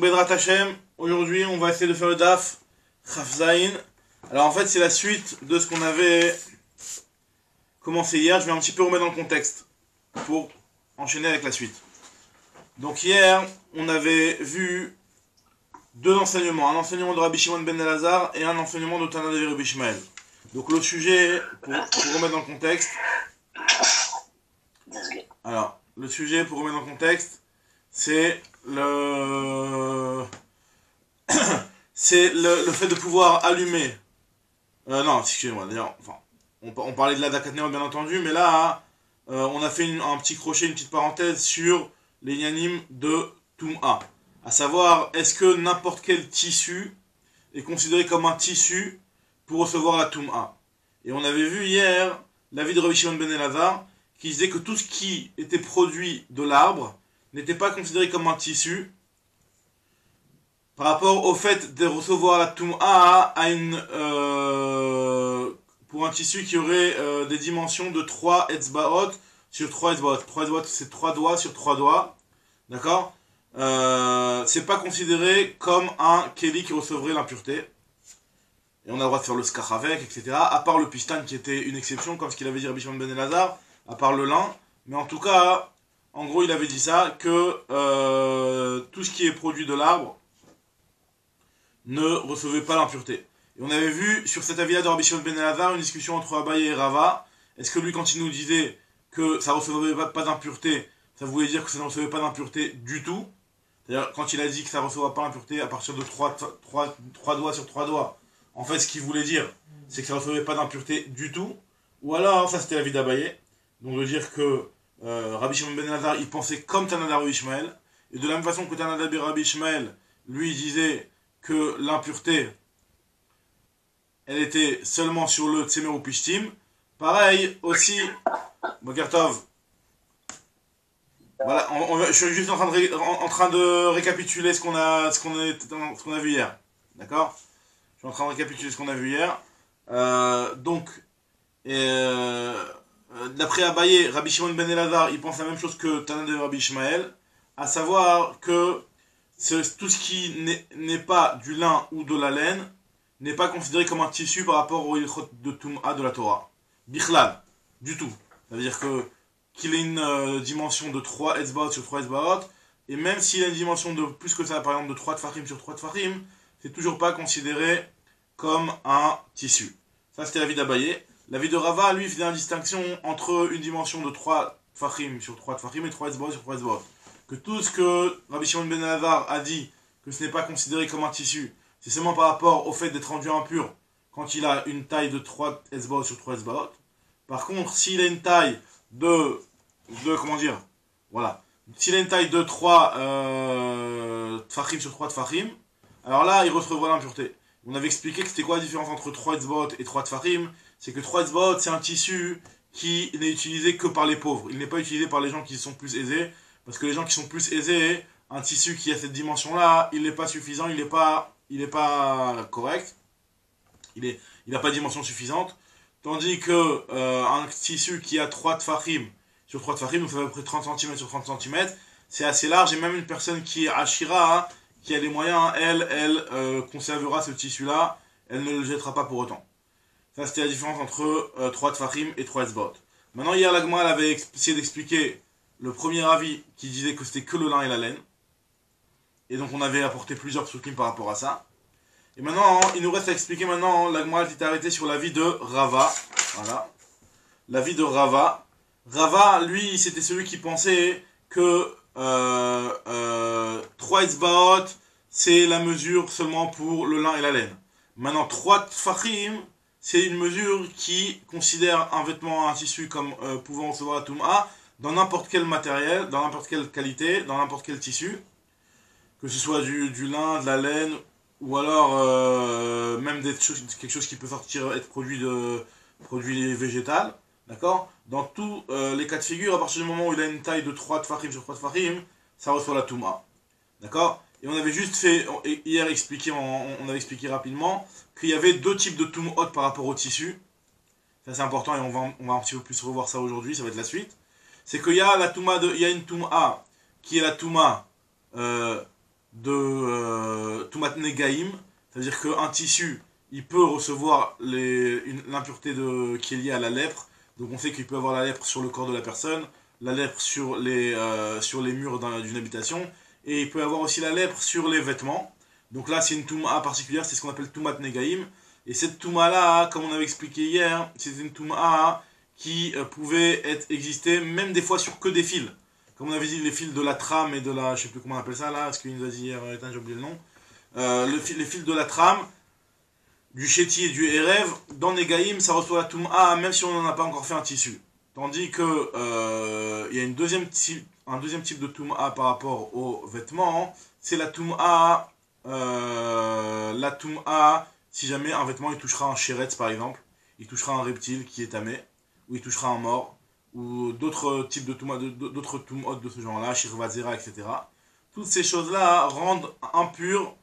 Bedrat Hashem, aujourd'hui on va essayer de faire le Daf Chaf Zayin. Alors en fait c'est la suite de ce qu'on avait commencé hier, je vais un petit peu remettre dans le contexte pour enchaîner avec la suite. Donc hier on avait vu deux enseignements, un enseignement de Rabbi Shimon ben Elazar et un enseignement de Tana de Rabbi Ishmael. Donc le sujet, pour remettre dans le contexte, alors le sujet pour remettre dans le contexte, c'est le fait de pouvoir allumer. Non, excusez-moi, d'ailleurs, enfin, on parlait de la Dakatnéon bien entendu, mais là, on a fait un petit crochet, une petite parenthèse sur les yanim de Toum'a. À savoir, est-ce que n'importe quel tissu est considéré comme un tissu pour recevoir la Toum'a? Et on avait vu hier l'avis de Rabbi Shimon ben Elazar qui disait que tout ce qui était produit de l'arbre n'était pas considéré comme un tissu par rapport au fait de recevoir la Toum'a pour un tissu qui aurait des dimensions de 3 etzbaot sur 3 etzbaot. 3 etzbaot, c'est 3 doigts sur 3 doigts. D'accord? C'est pas considéré comme un keli qui recevrait l'impureté. Et on a le droit de faire le skach avec, etc. À part le pistan qui était une exception, comme ce qu'il avait dit Rabbi Shimon ben Elazar, à part le lin. Mais en tout cas, en gros, il avait dit ça, que tout ce qui est produit de l'arbre ne recevait pas l'impureté. Et on avait vu sur cet avis-là de Rabbi Shimon ben Elazar une discussion entre Abaye et Rava. Est-ce que lui, quand il nous disait que ça ne recevait pas d'impureté, ça voulait dire que ça ne recevait pas d'impureté du tout? C'est-à-dire, quand il a dit que ça ne recevait pas l'impureté à partir de 3 doigts sur 3 doigts, en fait, ce qu'il voulait dire, c'est que ça ne recevait pas d'impureté du tout. Ou alors, ça c'était l'avis d'Abaye, donc de dire que Rabbi Shimon ben Elazar, il pensait comme Tana de Rabbi Ishmael, et de la même façon que Tana de Rabbi Ishmael, lui disait que l'impureté, elle était seulement sur le Tsemer ou Pishtim. Pareil, aussi, Bokertov. Voilà, je suis juste en train de récapituler ce qu'on a vu hier. D'accord? Je suis en train de récapituler ce qu'on a vu hier. D'après Abaye, Rabbi Shimon ben Elazar, il pense la même chose que Tana de Rabbi Ishmael, à savoir que tout ce qui n'est pas du lin ou de la laine n'est pas considéré comme un tissu par rapport au ilchot de Toum'a de la Torah. Bichlal, du tout. Ça veut dire qu'il ait une dimension de 3 etzbaot sur 3 etzbaot, et même s'il a une dimension de plus que ça, par exemple de 3 tfachim sur 3 tfachim, c'est toujours pas considéré comme un tissu. Ça c'était l'avis d'Abaye. L'avis de Rava, lui, faisait une distinction entre une dimension de 3 tfachim sur 3 tfachim et 3 etzbaot sur 3 etzbaot. Que tout ce que Rabbi Shimon ben Elazar a dit que ce n'est pas considéré comme un tissu, c'est seulement par rapport au fait d'être rendu impur quand il a une taille de 3 etzbaot sur 3 etzbaot. Par contre, s'il a une taille de comment dire, voilà, s'il a une taille de 3 tfachim sur 3 tfachim, alors là, il recevra l'impureté. On avait expliqué que c'était quoi la différence entre 3 etzbaot et 3 tfachim. C'est que 3 etzbaot, c'est un tissu qui n'est utilisé que par les pauvres. Il n'est pas utilisé par les gens qui sont plus aisés. Parce que les gens qui sont plus aisés, un tissu qui a cette dimension-là, il n'est pas suffisant, il n'est pas correct. Il n'a pas de dimension suffisante. Tandis que un tissu qui a 3 tfachim sur 3 tfachim, donc ça fait à peu près 30 cm sur 30 cm, c'est assez large. Et même une personne qui est Ashira, qui a les moyens, elle conservera ce tissu-là, elle ne le jettera pas pour autant. Ça, c'était la différence entre 3 tfachim et 3 etzbaot. Maintenant, hier, la Gemara avait essayé d'expliquer le premier avis qui disait que c'était que le lin et la laine. Et donc, on avait apporté plusieurs psukim par rapport à ça. Et maintenant, il nous reste à expliquer maintenant, la Gemara était arrêtée sur l'avis de Rava. Voilà. L'avis de Rava. Rava, lui, c'était celui qui pensait que 3 etzbaot, c'est la mesure seulement pour le lin et la laine. Maintenant, 3 tfachim, c'est une mesure qui considère un vêtement, un tissu comme pouvant recevoir la Toum'a dans n'importe quel matériel, dans n'importe quelle qualité, dans n'importe quel tissu, que ce soit du lin, de la laine, ou alors même quelque chose qui peut être produit végétal, d'accord? Dans tous les cas de figure, à partir du moment où il a une taille de 3 tfachim sur 3 tfachim, ça reçoit la Toum'a, d'accord? Et on avait juste fait, hier on avait expliqué rapidement, qu'il y avait deux types de Toum'ot par rapport au tissu. Ça c'est important et on va un petit peu plus revoir ça aujourd'hui, ça va être la suite. C'est qu'il y a il y a une Toum'a qui est la Toum'a de Tumat Negaim, c'est-à-dire qu'un tissu, il peut recevoir l'impureté qui est liée à la lèpre. Donc on sait qu'il peut avoir la lèpre sur le corps de la personne, la lèpre sur les murs d'une habitation, et il peut avoir aussi la lèpre sur les vêtements. Donc là c'est une Touma particulière, c'est ce qu'on appelle Tumat Negaim. Et cette Touma là, comme on avait expliqué hier, c'est une Touma qui pouvait exister même des fois sur que des fils. Comme on avait dit, les fils de la trame et de la... Je sais plus comment on appelle ça là, parce qu'il nous a dit hier, j'ai oublié le nom. Les fils de la trame, du chéti et du Erev, dans Negaim, ça reçoit la Touma, même si on n'en a pas encore fait un tissu. Tandis que il y a un deuxième type de Touma par rapport aux vêtements, c'est la Touma, si jamais un vêtement il touchera un chéretz par exemple, il touchera un reptile qui est tamé, ou il touchera un mort, ou d'autres types de Touma, d'autres Toumot de ce genre-là, Shirvazera, etc. Toutes ces choses-là rendent impur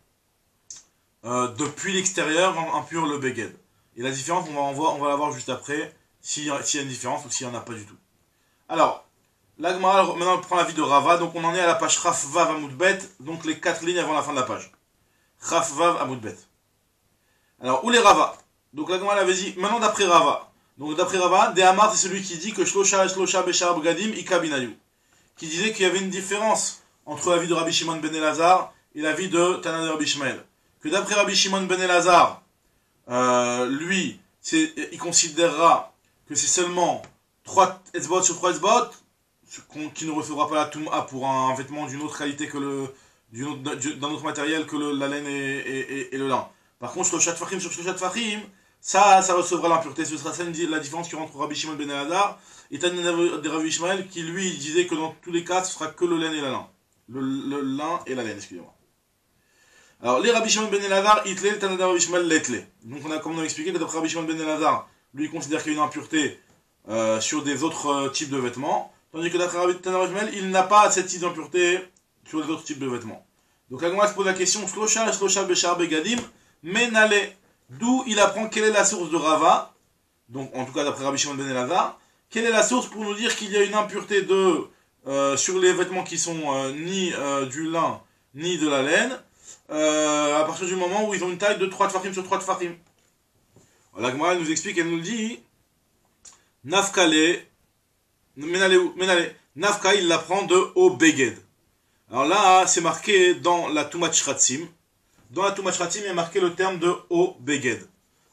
depuis l'extérieur, rendent impur le Beged. Et la différence, on va la voir juste après, s'il y a une différence ou s'il n'y en a pas du tout. Alors, la Gemara maintenant prend l'avis de Rava, donc on en est à la page Chaf Vav Amoudbet, donc les 4 lignes avant la fin de la page. Chaf Vav Amoudbet. Alors, où les Rava? Donc la Gemara avait dit, maintenant d'après Rava. Donc d'après Rava, Dehamar c'est celui qui dit que Shlosha Beshar Bgadim Ika Binayu. Qui disait qu'il y avait une différence entre l'avis de Rabbi Shimon ben Elazar et l'avis de Tana de Rabbi Ishmael. Que d'après Rabbi Shimon ben Elazar, lui, il considérera que c'est seulement 3 etzbot sur 3 etzbot qui ne recevra pas la Touma pour un vêtement d'une autre qualité que d'un autre matériel que la laine et le lin. Par contre, Shlosha Tfachim sur Shlosha Tfachim, ça recevra l'impureté. Ce sera ça la différence qui entre Rabbi Shimon ben Elazar et Tana de Rabbi Ishmael qui lui disait que dans tous les cas ce sera que le laine et la lin. Le lin et la laine, excusez-moi. Alors, les Rabbi Shimon ben Elazar, Itle, Tana de Rabbi Ishmael, Letle. Donc, comme on a expliqué, que d'après Rabbi Shimon ben Elazar, lui il considère qu'il y a une impureté sur des autres types de vêtements, tandis que d'après Rabbi Tana de Rabbi Ishmael, il n'a pas cette type d'impureté sur les autres types de vêtements. Donc, la Gemara se pose la question, Shlosha Beshar Begadim, Menale. D'où il apprend quelle est la source de Rava, donc en tout cas d'après Rabbi Shimon ben Elazar, quelle est la source pour nous dire qu'il y a une impureté sur les vêtements qui sont ni du lin ni de la laine, à partir du moment où ils ont une taille de 3 tfachim sur 3 tfachim. La Gemara nous explique, elle nous dit, Nafkale, Menale, Nafka il l'apprend de Obeged. Alors là, c'est marqué dans la Tumat Shratzim. Dans la Tumat Shratzim, il y a marqué le terme de Obeged.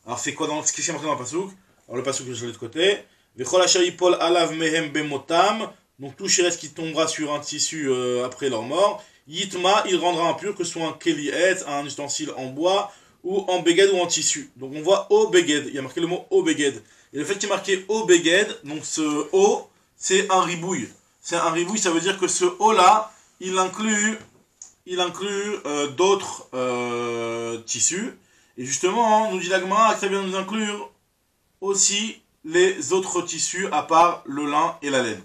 Alors c'est quoi ce qui est marqué dans le Pasuk? Alors le Pasuk, je l'ai de l'autre côté. Vechol asher yipol alav mehem bemotam. Donc tout chéres qui tombera sur un tissu après leur mort. Yitma, il rendra impur, que ce soit un keliet, un ustensile en bois, ou en beged ou en tissu. Donc on voit Obeged. Il y a marqué le mot Obeged. Et le fait qu'il y ait marqué Obeged, donc ce O, c'est un ribouille. C'est un ribouille, ça veut dire que ce O là, il inclut d'autres tissus. Et justement, nous dit la Gemara que ça vient nous inclure aussi les autres tissus à part le lin et la laine.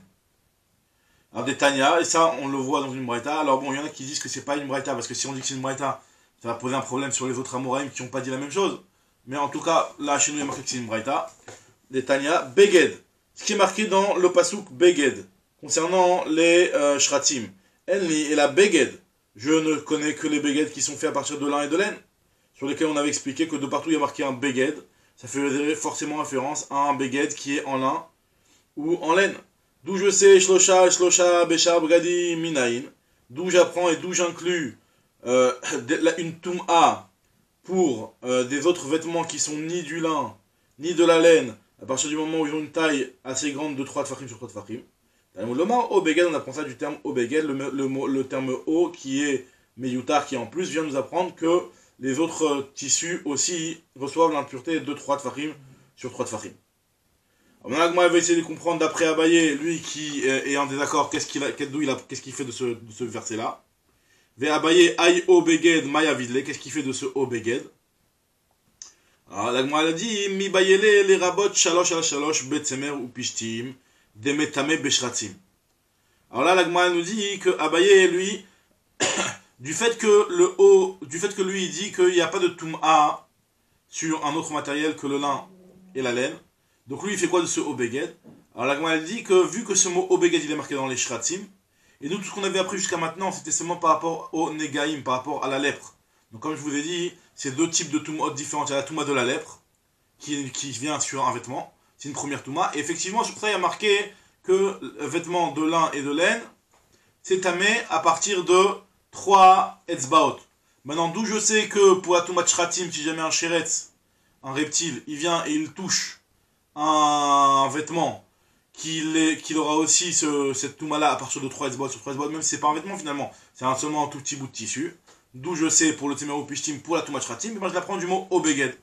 Alors des Tanya, et ça on le voit dans une braïta. Alors bon, il y en a qui disent que c'est pas une braïta, parce que si on dit que c'est une braïta, ça va poser un problème sur les autres Amoraïm qui n'ont pas dit la même chose. Mais en tout cas, là chez nous il y a marqué que c'est une braïta. Des Tanya, Beged. Ce qui est marqué dans le Pasuk Beged, concernant les Shratim. Enli et la Beged. Je ne connais que les Beged qui sont faits à partir de lin et de laine, sur lesquels on avait expliqué que de partout il y a marqué un Beged. Ça fait forcément référence à un Beged qui est en lin ou en laine. D'où je sais Shlosha Beshar Bgadi Minaïn, d'où j'apprends et d'où j'inclus une Toum'a pour des autres vêtements qui sont ni du lin ni de la laine, à partir du moment où ils ont une taille assez grande de 3 tfachim sur 3 tfachim. Le mot Obeged, on apprend ça du terme Obeged, le terme O qui est Meyutar, qui en plus vient nous apprendre que les autres tissus aussi reçoivent l'impureté de 3 tfachim sur 3 tfachim. Alors maintenant, il va essayer de comprendre d'après Abaye, lui qui est en désaccord, qu'est-ce qu'il fait de ce verset-là. Ve Abaye Aï Obeged Maya Vidle, qu'est-ce qu'il fait de ce Obeged? Alors l'Agma a dit Mi Bayele les rabot shalosh al shalosh betsemer ou pishtim demetame beshratzim. Alors là l'Agma nous dit que Abaye lui du fait que lui il dit qu'il n'y a pas de Toum'a sur un autre matériel que le lin et la laine. Donc lui il fait quoi de ce Obeged? Alors l'Agma dit que vu que ce mot Obeged il est marqué dans les Shratzim, Et nous, tout ce qu'on avait appris jusqu'à maintenant, c'était seulement par rapport au Negaïm, par rapport à la lèpre. Donc comme je vous ai dit, c'est deux types de Toumot différents. Il y a la Touma de la lèpre, qui vient sur un vêtement. C'est une première Touma. Et effectivement, sur ça, il y a marqué que le vêtement de lin et de laine, c'est tamé à partir de 3 etzbaot. Maintenant, d'où je sais que pour la Touma de Shratim, si jamais un chéretz, un reptile, il vient et il touche un vêtement, qu'il aura aussi cette Touma-là à partir de 3 etzbaot sur 3 etzbaot, même si c'est pas un vêtement finalement, c'est seulement un tout petit bout de tissu. D'où je sais pour le Temeru Pishtim, pour la Touma de Shratim, et ben je l'apprends du mot Obeged.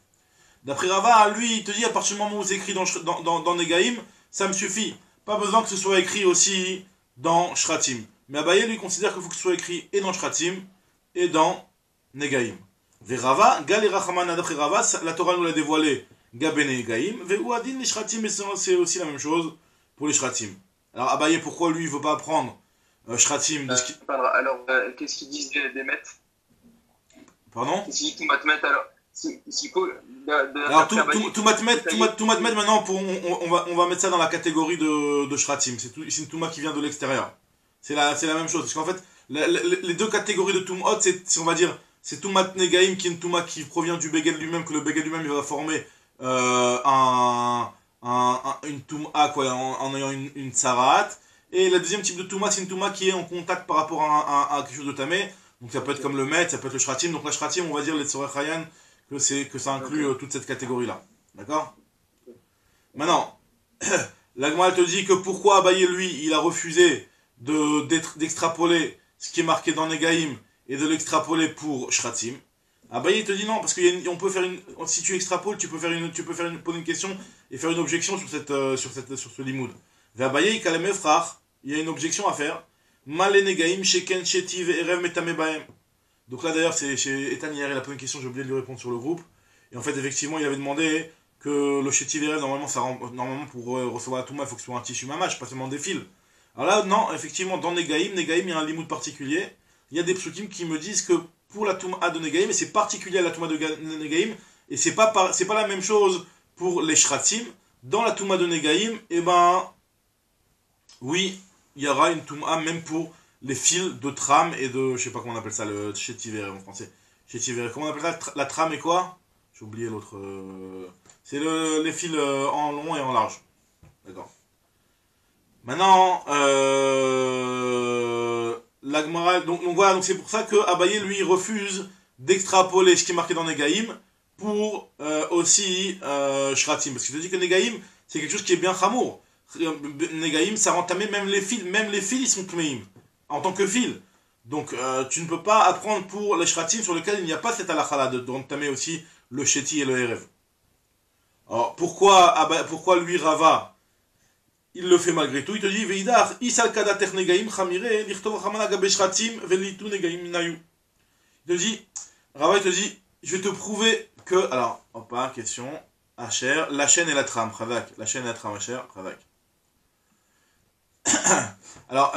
D'après Rava, lui, il te dit à partir du moment où c'est écrit dans Negaïm, ça me suffit. Pas besoin que ce soit écrit aussi dans Shratim. Mais Abaye, lui, considère qu'il faut que ce soit écrit et dans Shratim et dans Negaïm. Ve Rava, Gal et Rachaman, d'après Rava, la Torah nous l'a dévoilé, Gaben et Negaïm. Ve Ouadin, les Shratim, c'est aussi la même chose pour les Shratim. Alors Abaye, pourquoi lui, il ne veut pas apprendre Shratim de ce qui... Alors, qu'est-ce qu'ils disent des maîtres? Pardon? Qu'est-ce qu'ils disent maîtres alors? Alors tout matmet maintenant on va mettre ça dans la catégorie de Shratim. C'est une Touma qui vient de l'extérieur. C'est la même chose. Parce qu'en fait, les deux catégories de Toumot, c'est on va dire, c'est Toumat Negaim qui est une Touma qui provient du Begel lui-même, que le Begel lui-même il va former une Touma quoi, en ayant une Tsarat. Et le deuxième type de Touma, c'est une Touma qui est en contact par rapport à quelque chose de tamé. Donc ça peut être comme le Met, ça peut être le Shratim. Donc la Shratim, on va dire les Tsorechayan, que ça inclut toute cette catégorie-là. D'accord? Maintenant, la Gemara te dit que pourquoi Abaye, lui, il a refusé d'extrapoler ce qui est marqué dans Negaïm et de l'extrapoler pour Shratim. Abaye te dit non, parce qu'on peut faire si tu extrapoles, tu peux poser une question et faire une objection sur ce limoud. Abaye, il y a une objection à faire. Mal Negaïm, Sheken, Shetiv, Erev, Metame Baem. Donc là d'ailleurs c'est chez Ethan hier, il a posé une question, j'ai oublié de lui répondre sur le groupe. Et en fait effectivement il avait demandé que le Shetiv Erev normalement pour recevoir la Touma il faut que ce soit un tissu mamash, pas seulement des fils. Alors là non, effectivement dans Negaïm il y a un limoud particulier. Il y a des psukim qui me disent que pour la Touma de Negaïm, et c'est particulier à la Touma de Negaïm, et c'est pas la même chose pour les Shratim. Dans la Touma de Negaïm, eh ben oui, il y aura une Touma même pour les fils de trame et de, je sais pas comment on appelle ça, le chétiver en français. Chétiver, comment on appelle ça? La trame et quoi? J'ai oublié l'autre. C'est les fils en long et en large. D'accord. Maintenant, l'Agmara, donc voilà, donc c'est pour ça que Abaye lui refuse d'extrapoler ce qui est marqué dans Negaïm pour aussi Shratim. Parce qu'il te dit que Negaïm, c'est quelque chose qui est bien chamour. Negaïm, ça rend tamé même les fils ils sont tmeim en tant que fil. Donc tu ne peux pas apprendre pour les shratim sur lesquels il n'y a pas cette halakha de rendre tamé aussi le sheti et le erev. Alors pourquoi lui Rava il le fait malgré tout? Il te dit veidar isal kadater negaim chamire lichtov chamana gabe shratim velitu negaim nayu. Il te dit Rava il te dit je vais te prouver que alors question Asher, la chaîne et la trame Chadak, la chaîne et la trame Asher Chadak. Alors,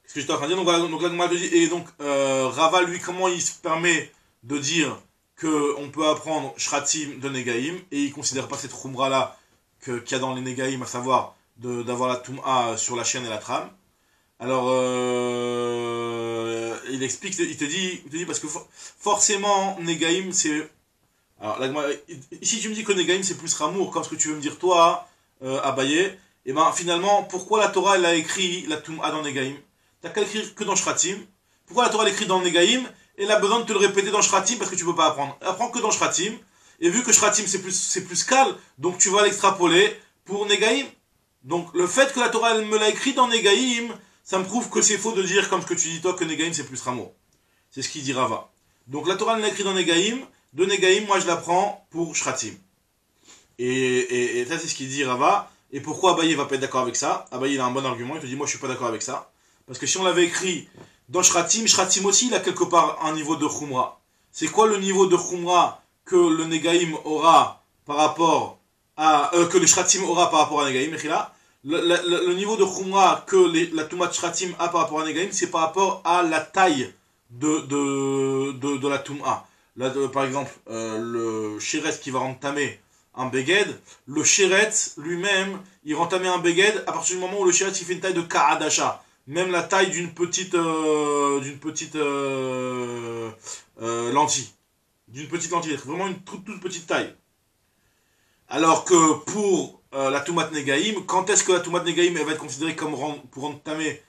qu'est-ce que j'étais en train de dire? Donc voilà, donc là, et donc, Rava, lui, comment il se permet de dire qu'on peut apprendre Shratim de Negaïm, et il ne considère pas cette Khumra-là qu'il y a dans les Negaïm, à savoir d'avoir la Toum'a sur la chaîne et la trame. Alors, il explique, il te dit parce que forcément, Negaïm, c'est... Alors, ici tu me dis que Negaïm c'est plus Ramour, comme ce que tu veux me dire toi, Abaye, et ben finalement, pourquoi la Torah elle a écrit la Toum'a dans Negaïm? T'as qu'à l'écrire que dans Shratim. Pourquoi la Torah elle écrit dans Negaïm et elle a besoin de te le répéter dans Shratim parce que tu peux pas apprendre? Apprends que dans Shratim, et vu que Shratim c'est plus calme, donc tu vas l'extrapoler pour Negaïm. Donc le fait que la Torah elle me l'a écrit dans Negaïm, ça me prouve que c'est faux de dire comme ce que tu dis toi que Negaïm c'est plus Ramour. C'est ce qu'il dit Rava. Donc la Torah elle l'a écrit dans Negaïm. De Negaïm, moi je la prends pour Shratim. Et ça c'est ce qu'il dit Rava. Et pourquoi Abaye va pas être d'accord avec ça? Abaye il a un bon argument, il te dit moi je suis pas d'accord avec ça. Parce que si on l'avait écrit dans Shratim, Shratim aussi il a quelque part un niveau de Khumra. C'est quoi le niveau de Khumra que le Negaïm aura par rapport à... que le Shratim aura par rapport à Negaïm? Le niveau de Khumra que la Touma de Shratim a par rapport à Negaïm, c'est par rapport à la taille de la Touma. Là, par exemple, le Shérès qui va rendre tamé un beged, le sheretz lui-même, il rend tamé un beged à partir du moment où le sheretz il fait une taille de ka'adasha. Même la taille d'une petite lentille. D'une petite lentille, vraiment une toute petite taille. Alors que pour la Toumat Negaïm, quand est-ce que la Toumat Negaïm elle va être considérée comme pour rendre tamé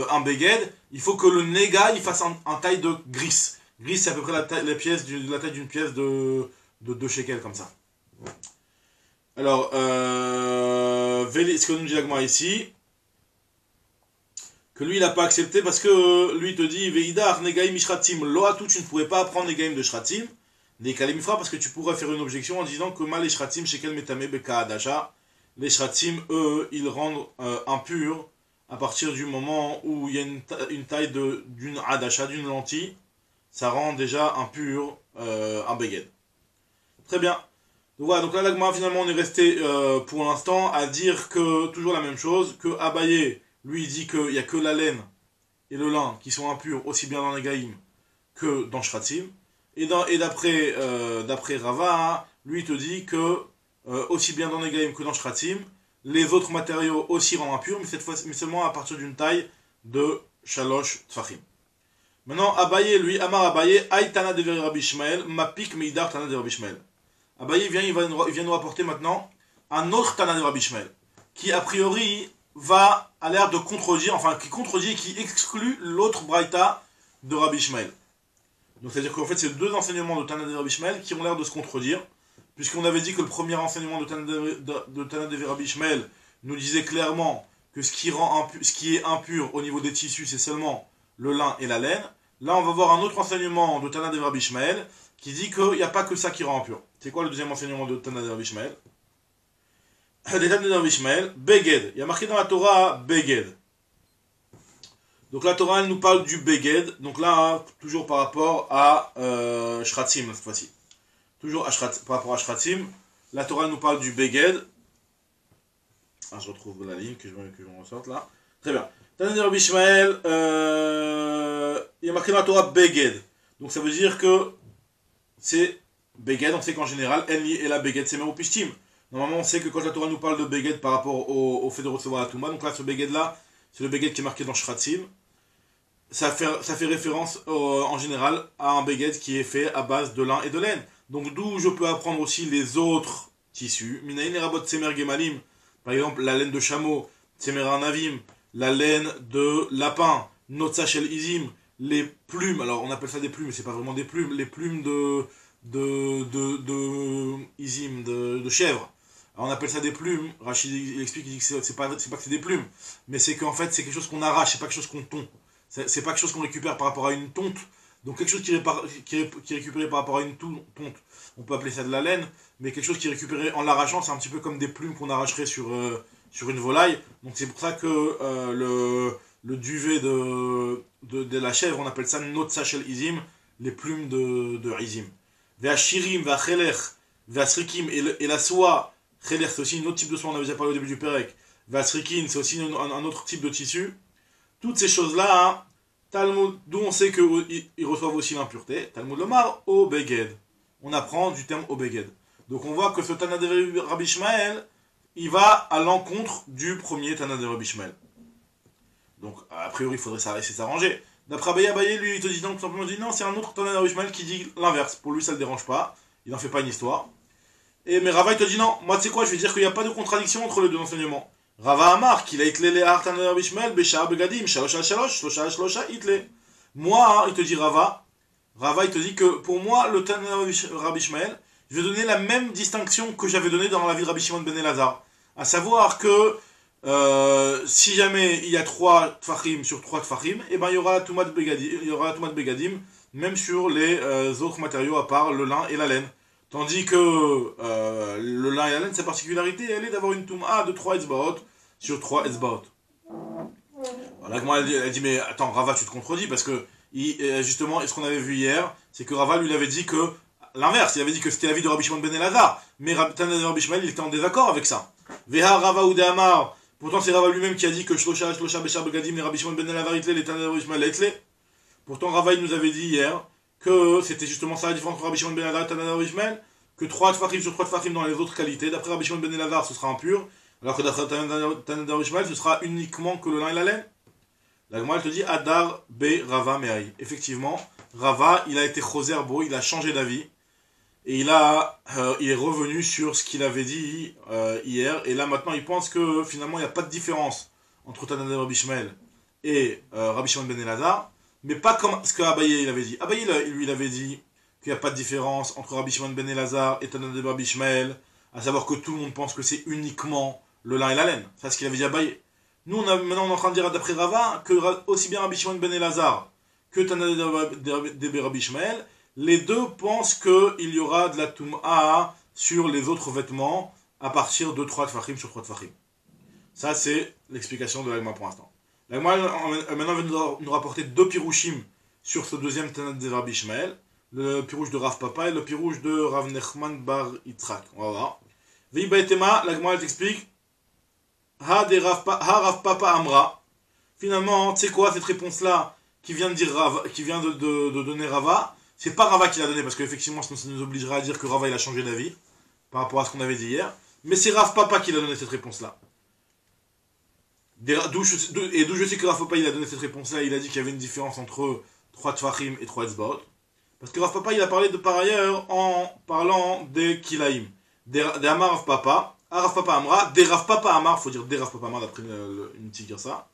un beged? Il faut que le Nega il fasse un taille de gris. Gris c'est à peu près la taille d'une pièce de 2 shekels comme ça. Alors, ce que nous dit l'Agma ici, que lui il n'a pas accepté parce que lui il te dit Veidar Negaïm Ishratim Loatou, tu ne pourrais pas apprendre Negaïm de Shratim. Des Kalimifra, parce que tu pourrais faire une objection en disant que mal les Shratim, Shekel Metame Beka Adasha, les Shratim, eux, ils rendent impurs à partir du moment où il y a une taille d'une Adasha, d'une lentille, ça rend déjà impur un Beged. Très bien. Donc voilà, donc là, l'Agma, finalement, on est resté pour l'instant à dire que, toujours la même chose, que Abaye, lui, il dit qu'il n'y a que la laine et le lin qui sont impurs, aussi bien dans les Gaïm que dans Shratim. Et d'après Rava, lui il te dit que aussi bien dans les Gaïm que dans Shratim, les autres matériaux aussi rendent impurs, mais cette fois seulement à partir d'une taille de Shalosh Tfachim. Maintenant, Abaye, lui, Amar Abaye, Aï Tana de Rabbi Ishmael, Mapik Meidar Tana de Rabbi Ishmael. Abaye il vient nous rapporter maintenant un autre Tana de Rabbi Ishmael, qui a priori a l'air de contredire, enfin qui contredit et qui exclut l'autre Braïta de Rabbi Ishmael. Donc c'est-à-dire qu'en fait c'est deux enseignements de Tana de Rabbi Ishmael qui ont l'air de se contredire, puisqu'on avait dit que le premier enseignement de Tana de Rabbi Ishmael nous disait clairement que ce qui est impur au niveau des tissus c'est seulement le lin et la laine. Là on va voir un autre enseignement de Tana de Rabbi Ishmael qui dit qu'il n'y a pas que ça qui rend impur. C'est quoi le deuxième enseignement de Tana de Rabbi Ishmael? De Tana de Rabbi Ishmael, Beged. Il y a marqué dans la Torah Beged. Donc la Torah elle nous parle du Beged, donc là toujours par rapport à Shratim cette fois-ci. Toujours par rapport à Shratim, la Torah nous parle du Beged. Ah, je retrouve la ligne que je me ressorte là. Très bien. Tana de Rabbi Ishmael, il y a marqué dans la Torah Beged. Donc ça veut dire que c'est Beged, on sait qu'en général, Enli et la Beged c'est Meropishtim. Normalement on sait que quand la Torah nous parle de Beged par rapport au fait de recevoir la Touma, donc là ce Beged là, c'est le Beged qui est marqué dans Shratim. Ça fait référence en général à un beged qui est fait à base de lin et de laine. Donc d'où je peux apprendre aussi les autres tissus. Minaïn et rabot tsemer gemalim, par exemple la laine de chameau, tsemer anavim, la laine de lapin, notza shel izim, les plumes, alors on appelle ça des plumes, mais c'est pas vraiment des plumes, les plumes de izim, de chèvre. Alors on appelle ça des plumes. Rachid il explique, il dit que c'est pas que c'est des plumes, mais c'est qu'en fait c'est quelque chose qu'on arrache, c'est pas quelque chose qu'on tond. C'est pas quelque chose qu'on récupère par rapport à une tonte. Donc quelque chose qui est récupéré par rapport à une tonte, on peut appeler ça de la laine, mais quelque chose qui est récupéré en l'arrachant, c'est un petit peu comme des plumes qu'on arracherait sur une volaille. Donc c'est pour ça que le duvet de la chèvre, on appelle ça notza shel izim, les plumes de izim. Ve'ashirim, ve'achelech, ve'asrikim, et la soie, chelech c'est aussi un autre type de soie, on avait déjà parlé au début du Perek. Ve'asrikin, c'est aussi un autre type de tissu. Toutes ces choses-là, hein, Talmud, d'où on sait qu'ils reçoivent aussi l'impureté, Talmud Lomar, au Beged. On apprend du terme au Beged. Donc on voit que ce Tana de Rabbi Ishmael, il va à l'encontre du premier Tana de Rabbi Ishmael. Donc a priori il faudrait essayer de s'arranger. D'après Abaye, lui il te dit donc tout simplement, non, c'est un autre Tana de Rabbi Ishmael qui dit l'inverse. Pour lui ça ne le dérange pas, il n'en fait pas une histoire. Mais Rava il te dit non, moi tu sais quoi, je vais dire qu'il n'y a pas de contradiction entre les deux enseignements. Rava Amar, qu'il a itlé les Tana de Rabbi Ishmael, Béchar Begadim, Shalosh al Shalosh, Shlosha itlé. Moi, il te dit Rava, il te dit que pour moi, le Tana de Rabbi Ishmael, je vais donner la même distinction que j'avais donnée dans la vie de Rabbi Shimon ben Elazar. À savoir que si jamais il y a 3 tfachim sur 3 tfachim, et ben il y aura la Toumat Begadim, même sur les autres matériaux à part le lin et la laine. Tandis que le lin et la laine, sa particularité, elle est d'avoir une Touma de 3 etzbaot sur 3 etzbaot. Voilà, moi, elle dit, mais attends, Rava, tu te contredis, parce que, justement, ce qu'on avait vu hier, c'est que Rava lui avait dit que, l'inverse, il avait dit que c'était l'avis de Rabbi Shimon ben Elazar, mais Tana de Rabbi Ishmael, il était en désaccord avec ça. Veha Rava ou Amar, pourtant c'est Rava lui-même qui a dit que Shlosha Beshar Begadim, les Rabbi Shimon ben Elazar, les Tana de Rabbi Ishmael, itlé. Pourtant Rava, il nous avait dit hier que c'était justement ça la différence entre Rabbi Shimon ben Elazar et Tana de Rabbi Ishmael, que 3 tfachim sur 3 tfachim dans les autres qualités. D'après Rabbi Shimon ben Elazar, ce sera impur, alors que d'après Tana de Rabbi Ishmael, ce sera uniquement que le lin et la laine. La Gemara elle te dit Adar be Rava me'aï. Effectivement, Rava, il a été choserbo, il a changé d'avis. Et il est revenu sur ce qu'il avait dit hier. Et là, maintenant, il pense que finalement, il n'y a pas de différence entre Tana de Rabbi Ishmael et Rabbi Shimon ben Elazar. Mais pas comme ce que Abaye il avait dit. Abaye, lui, il avait dit qu'il n'y a pas de différence entre Rabbi Shimon ben Elazar et Tana de Rabbi Ishmael. À savoir que tout le monde pense que c'est uniquement le lin et la laine. C'est ce qu'il avait dit Abaye. Nous, maintenant, on est en train de dire d'après Rava que aussi bien Rabbi Shimon ben Elazar que Tana de Rabbi Ishmael, les deux pensent qu'il y aura de la Tum'a sur les autres vêtements à partir de 3 tfachim sur 3 tfachim. Ça, c'est l'explication de l'Agma pour l'instant. L'Agma, maintenant, va nous rapporter 2 pirouchim sur ce deuxième Tana de Rabbi Ishmael. Le pirouche de Rav Papa et le pirouche de Rav Nechman bar Yitzhak. On va voir. Veibaetema, l'Agma, elle t'explique. Ha Rav Papa Amra. Finalement, tu sais quoi, cette réponse-là, qui vient de dire Rava, qui vient de donner Rava, c'est pas Rava qui l'a donné, parce qu'effectivement, sinon ça nous obligerait à dire que Rava il a changé d'avis par rapport à ce qu'on avait dit hier. Mais c'est Rav Papa qui l'a donné cette réponse-là. D'où je sais que Rav Papa il a donné cette réponse-là, il a dit qu'il y avait une différence entre 3 tfachim et 3 etzbaot. Parce que Rav Papa il a parlé de par ailleurs en parlant des kilaïm. Des Amar Rav Papa. Rav Papa Amra, des Rav Papa Amar, faut dire des Rav Papa Amar d'après une petite dire ça.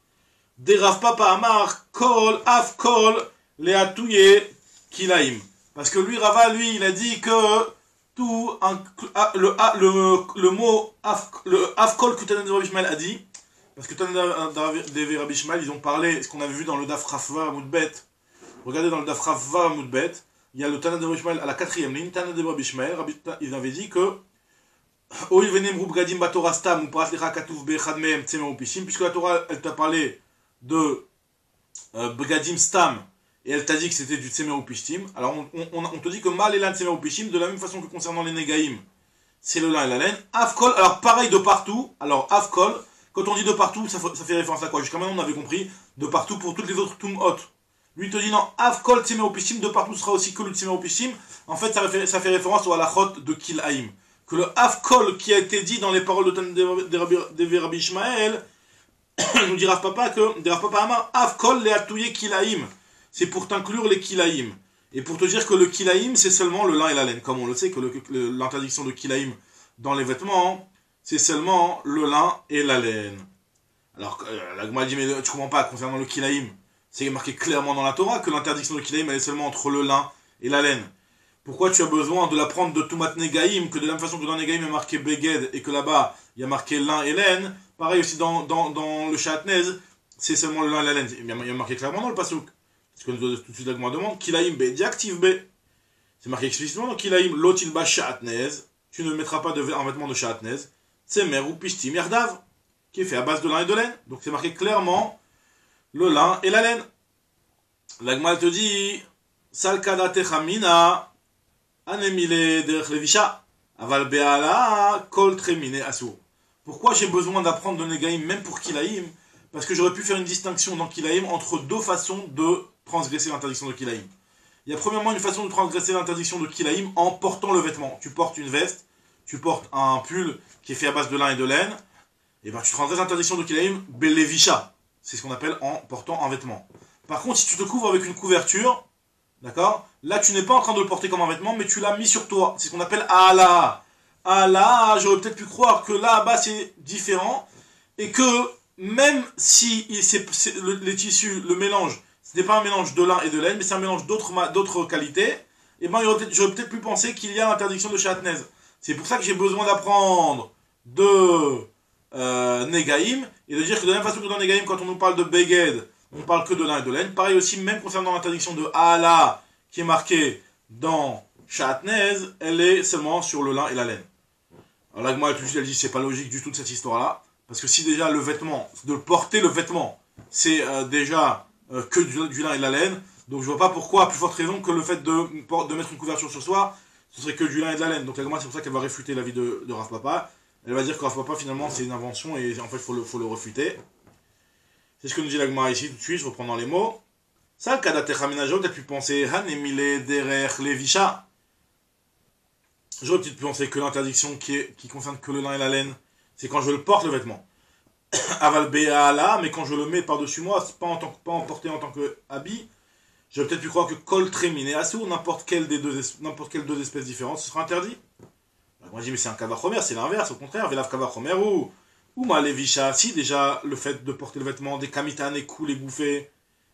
Des Rav Papa Amar, kol, af kol, leatouye, kilaim. Parce que lui, Rava, lui, il a dit que tout, le mot af kol que Tana de Rabbi Ishmael a dit, parce que Tana de Rabbi Ishmael, ils ont parlé, ce qu'on avait vu dans le Daf Rafva Moudbet. Regardez dans le Daf Rafva Moudbet, il y a le Tana de Rabbi Ishmael à la 4e ligne, Tana de Rabbi Ishmael, ils avaient dit que puisque la Torah elle t'a parlé de Begadim Stam et elle t'a dit que c'était du Tsemer ou Pishtim, alors on te dit que Mal et l'un Tsemer ou Pishtim, de la même façon que concernant les Negaïm, c'est le lin et la laine. Afkol, alors pareil de partout, alors Afkol, quand on dit de partout, ça fait référence à quoi? Jusqu'à maintenant on avait compris de partout pour toutes les autres Tum'ot. Lui te dit non, Afkol Tsemer ou Pishtim, de partout sera aussi que le Tsemer ou Pishtim. En fait ça fait référence au halachot de Kil'aim. Que le Afkol qui a été dit dans les paroles de Rabbi Ishmael, nous dit Rav Papa que, de Rav Papa Amar, Afkol le atouye kilaim. C'est pour t'inclure les kilaim. Et pour te dire que le kilaim, c'est seulement le lin et la laine. Comme on le sait, que l'interdiction de kilaim dans les vêtements, c'est seulement le lin et la laine. Alors, la Gemara dit, mais tu comprends pas, concernant le kilaim, c'est marqué clairement dans la Torah que l'interdiction de kilaim, elle est seulement entre le lin et la laine. Pourquoi tu as besoin de l'apprendre de Tumat Negaïm, que de la même façon que dans Negaïm il y a marqué Beged et que là-bas il y a marqué lin et laine, pareil aussi dans le Shatnez, c'est seulement le lin et la laine. Il y a marqué clairement dans le Pasuk. Parce que tout de suite la Gemara demande, Kilaïm B, diactive B. C'est marqué explicitement dans Kilaïm, Lotilba Shatnez, tu ne mettras pas un vêtement de Shatnez, Tsemer ou Pishtim Yardav, qui est fait à base de lin et de laine. Donc c'est marqué clairement le lin et la laine. La Gemara te dit, Salkada Techamina, pourquoi j'ai besoin d'apprendre de Negaïm même pour Kilaïm? Parce que j'aurais pu faire une distinction dans Kilaïm entre 2 façons de transgresser l'interdiction de Kilaïm. Il y a premièrement une façon de transgresser l'interdiction de Kilaïm en portant le vêtement. Tu portes une veste, tu portes un pull qui est fait à base de lin et de laine, et ben tu transgresses l'interdiction de Kilaïm Belevisha. C'est ce qu'on appelle en portant un vêtement. Par contre, si tu te couvres avec une couverture, d'accord? Là, tu n'es pas en train de le porter comme un vêtement, mais tu l'as mis sur toi. C'est ce qu'on appelle Allah. Allah, j'aurais peut-être pu croire que là-bas, c'est différent. Et que même si les tissus, le mélange, ce n'est pas un mélange de lin et de laine, mais c'est un mélange d'autres qualités, et ben, j'aurais peut-être pu penser qu'il y a interdiction de Shatnez. C'est pour ça que j'ai besoin d'apprendre de Negaïm, et de dire que de la même façon que dans Negaïm, quand on nous parle de Beged, on parle que de lin et de laine. Pareil aussi, même concernant l'interdiction de Allah, qui est marquée dans Shatnez, elle est seulement sur le lin et la laine. Alors là, moi, elle dit, c'est pas logique du tout de cette histoire-là, parce que si déjà le vêtement, de porter le vêtement, c'est déjà que du lin et de la laine, donc je vois pas pourquoi, à plus forte raison, que le fait de mettre une couverture sur soi, ce serait que du lin et de la laine. Donc la Gemara, c'est pour ça qu'elle va réfuter l'avis de Rav Papa. Elle va dire que Rav Papa, finalement, c'est une invention, et en fait, il faut le refuter. C'est ce que nous dit la Gemara ici, tout de suite, je reprends dans les mots. Ça, Kadatecha Menajot, t'as pu penser, Han emile derer levisha. j'aurais peut-être pensé que l'interdiction qui concerne que le lin et la laine, c'est quand je le porte le vêtement. Aval là, mais quand je le mets par-dessus moi, c'est pas en porté en tant que habit, j'aurais peut-être pu croire que kol trémine et assou, n'importe quelle deux espèces différentes, ce sera interdit. Alors, moi je dis, mais c'est un kavachomer, c'est l'inverse, au contraire, velav kavachomer ou ma levisha, si déjà le fait de porter le vêtement, des kamitanes et cool et bouffés,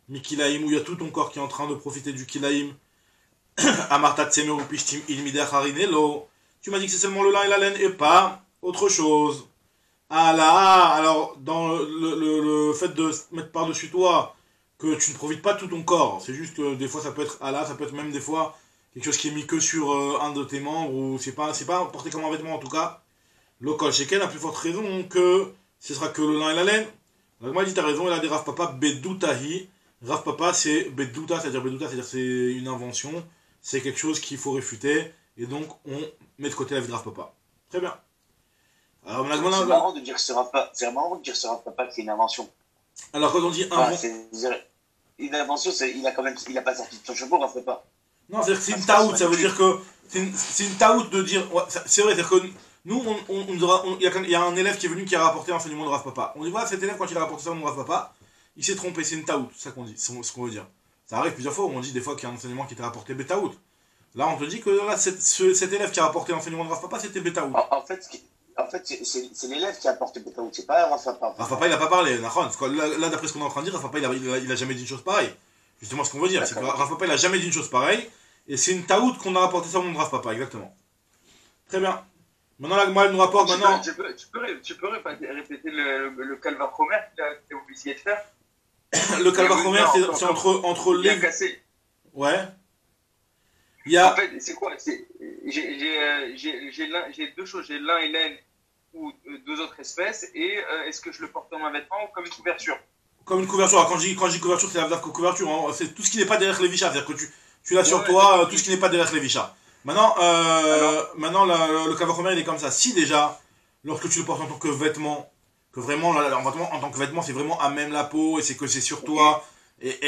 mikilaim, où il y a tout ton corps qui est en train de profiter du kilaim, amartat tsemer ou pishtim ilmide harinelo, tu m'as dit que c'est seulement le lin et la laine et pas autre chose. Ah là, alors dans le fait de se mettre par-dessus toi, que tu ne profites pas de tout ton corps, c'est juste que des fois ça peut être ah là, ça peut être même des fois quelque chose qui est mis que sur un de tes membres, ou c'est pas porté comme un vêtement en tout cas. Le kol sheken a plus forte raison que ce sera que le lin et la laine. Donc moi dit t'as raison, il a des Rav Papa Bedoutahi. Rav Papa c'est Bedouta, c'est-à-dire c'est une invention, c'est quelque chose qu'il faut réfuter, et donc on met de côté la vie de Rav Papa. Très bien. Alors, c'est marrant de dire que ce Rav Papa que c'est une invention. Alors quand on dit une invention, il a pas sorti de son chapeau, Rav Papa. Non, c'est-à-dire que c'est une taout, ça veut dire que c'est une taout de dire. Ouais, c'est vrai, c'est-à-dire que nous, il y a un élève qui est venu qui a rapporté l'enseignement de Rav Papa. On dit voilà, cet élève, quand il a rapporté ça de Rav Papa, il s'est trompé, c'est une taout, c'est ça qu'on dit, c'est ce qu'on veut dire. Ça arrive plusieurs fois où on dit des fois qu'il y a un enseignement qui était rapporté betaout. Là, on te dit que là, cet élève qui a rapporté l'enseignement de Rav Papa, c'était betaout. En fait, c'est l'élève qui a apporté betaout, c'est pas Rav Papa. Rav Papa, il a pas parlé, là, d'après ce qu'on est en train de dire, Rav Papa, il a jamais dit une chose pareille. Justement, ce qu'on veut dire, c'est que Rav Papa, il a jamais dit une chose pareille. Et c'est une taout qu'on a rapporté ça au nom de Rav Papa, exactement. Très bien. Maintenant, la Gemara nous rapporte maintenant. Tu peux répéter le calvachomer que tu as oublié de faire. Le calvachomer, c'est entre les. Ouais. Il y a. En fait, c'est quoi? J'ai deux choses. J'ai lin et laine ou deux autres espèces. Et est-ce que je le porte comme un vêtement ou comme une couverture? Comme une couverture. Alors, quand je dis couverture, c'est la couverture. Hein. C'est tout ce qui n'est pas derrière les vichas. C'est-à-dire que tu l'as sur toi, tout ce qui n'est pas derrière les vichas. Maintenant, le calvachomer, il est comme ça. Si déjà, lorsque tu le portes en tant que vêtement, que vraiment, en tant que vêtement, c'est vraiment à même la peau, et c'est que c'est sur toi, et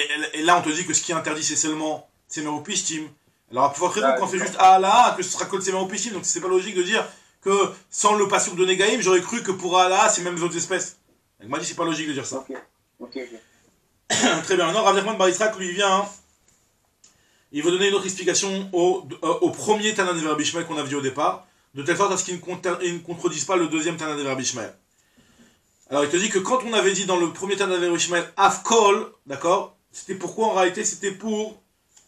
là, on te dit que ce qui est interdit, c'est seulement Tsemeropistim. Alors, à plus forte raison, quand c'est juste Allah, que ce sera que le Tsemeropistim, donc c'est pas logique de dire que sans le passouk de Negaïm, j'aurais cru que pour Allah, c'est même les autres espèces. Donc, moi, dit, c'est pas logique de dire ça. Ok. Très bien. Maintenant, Rav Nachman Bar Yitzhak, lui, vient. Hein, il veut donner une autre explication au premier Tana de Rabbi Ishmael qu'on a vu au départ, de telle sorte à ce qu'il ne contredise pas le deuxième Tana de Rabbi Ishmael. Alors il te dit que quand on avait dit dans le premier Tana de Rabbi Ishmael Afkol, d'accord, c'était pourquoi en réalité c'était pour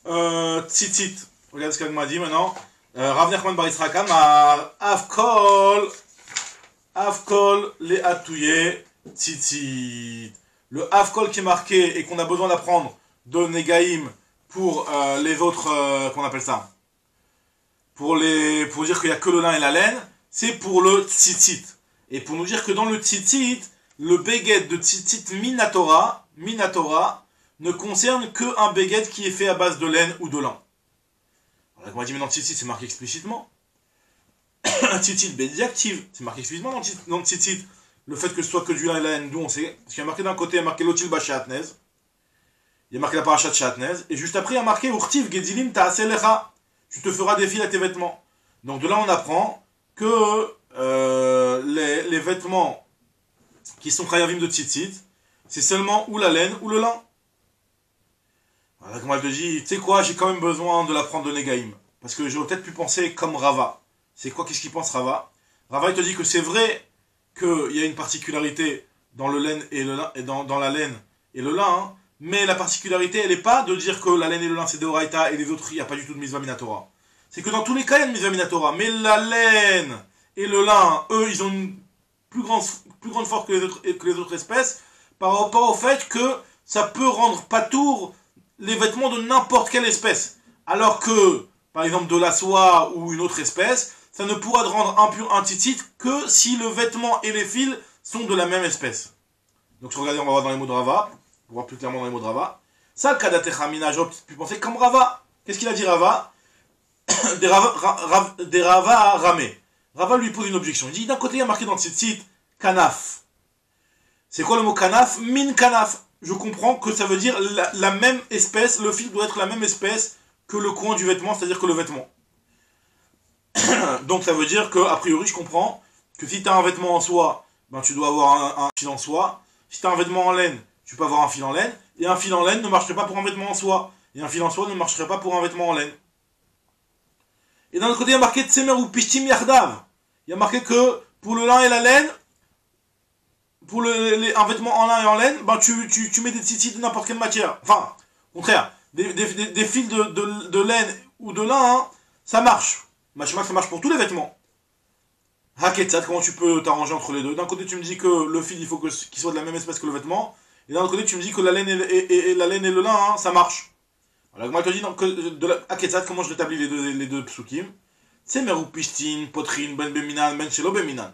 Tzitzit. Regarde ce qu'elle m'a dit maintenant. Rav Nachman Bar Yitzhak Amar Afkol le Atouye Tzitzit. Le Afkol qui est marqué et qu'on a besoin d'apprendre de Negaïm pour les autres, qu'on appelle ça, pour dire qu'il n'y a que le lin et la laine, c'est pour le tzitzit. Et pour nous dire que dans le tzitzit, le béguet de tzitzit minatora ne concerne qu'un béguet qui est fait à base de laine ou de lin. Alors, on m'a dit, mais dans le tzitzit, c'est marqué explicitement. Un tzitzit bédiactive, c'est marqué explicitement dans le tzitzit. Le fait que ce soit que du lin et la laine, d'où on sait. Parce qu'il y a marqué d'un côté, il y a marqué l'otil bashatnez. Il y a marqué la parachat Shatnez, et juste après il y a marqué Urtiv Gedilim Ta'aselecha. Tu te feras des fils à tes vêtements. Donc de là on apprend que les vêtements qui sont Chayavim de Tzitzit, c'est seulement ou la laine ou le lin. Alors comme elle te dit, tu sais quoi, j'ai quand même besoin de l'apprendre de Negaïm. Parce que j'aurais peut-être pu penser comme Rava. C'est quoi, qu'est-ce qu'il pense Rava? Rava il te dit que c'est vrai qu'il y a une particularité dans le laine et le lin, et dans la laine et le lin, hein. Mais la particularité, elle n'est pas de dire que la laine et le lin c'est de Oraïta et les autres, il n'y a pas du tout de Mitzvah Minatora. C'est que dans tous les cas, il y a une Mitzvah Minatora. Mais la laine et le lin, eux, ils ont une plus grande force que les autres espèces par rapport au fait que ça peut rendre patour les vêtements de n'importe quelle espèce. Alors que, par exemple, de la soie ou une autre espèce, ça ne pourra te rendre impur un tzitzit que si le vêtement et les fils sont de la même espèce. Donc, si vous regardez, on va voir dans les mots de Rava. Pour voir plus clairement dans les mots de Rava. Ça, le Kadatechamina, j'aurais pu penser comme Rava. Qu'est-ce qu'il a dit Rava? Des Rava ramé. Rava lui pose une objection. Il dit d'un côté, il y a marqué dans le site Kanaf. C'est quoi le mot Kanaf? Min Kanaf. Je comprends que ça veut dire la même espèce, le fil doit être la même espèce que le coin du vêtement, c'est-à-dire que le vêtement. Donc ça veut dire que, a priori, je comprends que si tu as un vêtement en soie, ben, tu dois avoir un fil en soie. Si tu as un vêtement en laine, tu peux avoir un fil en laine. Et un fil en laine ne marcherait pas pour un vêtement en soie. Et un fil en soie ne marcherait pas pour un vêtement en laine. Et d'un autre côté, il y a marqué Tsemer ou Pishtim Yardav. Il y a marqué que pour le lin et la laine, pour un vêtement en lin et en laine, ben tu mets des tzitzit de n'importe quelle matière. Enfin, au contraire, des fils de laine ou de lin, hein, ça marche. Machima, ça marche pour tous les vêtements. Haketzat, comment tu peux t'arranger entre les deux? D'un côté, tu me dis que le fil, il faut qu'il soit de la même espèce que le vêtement. Et d'un autre côté, tu me dis que la laine et le lin, hein, ça marche. Alors, moi, je te dis que de la Haketzat, comment je rétablis les deux psukim? C'est Meru Pishtin, Potrin, Ben Beminan, Ben Shelo Beminan.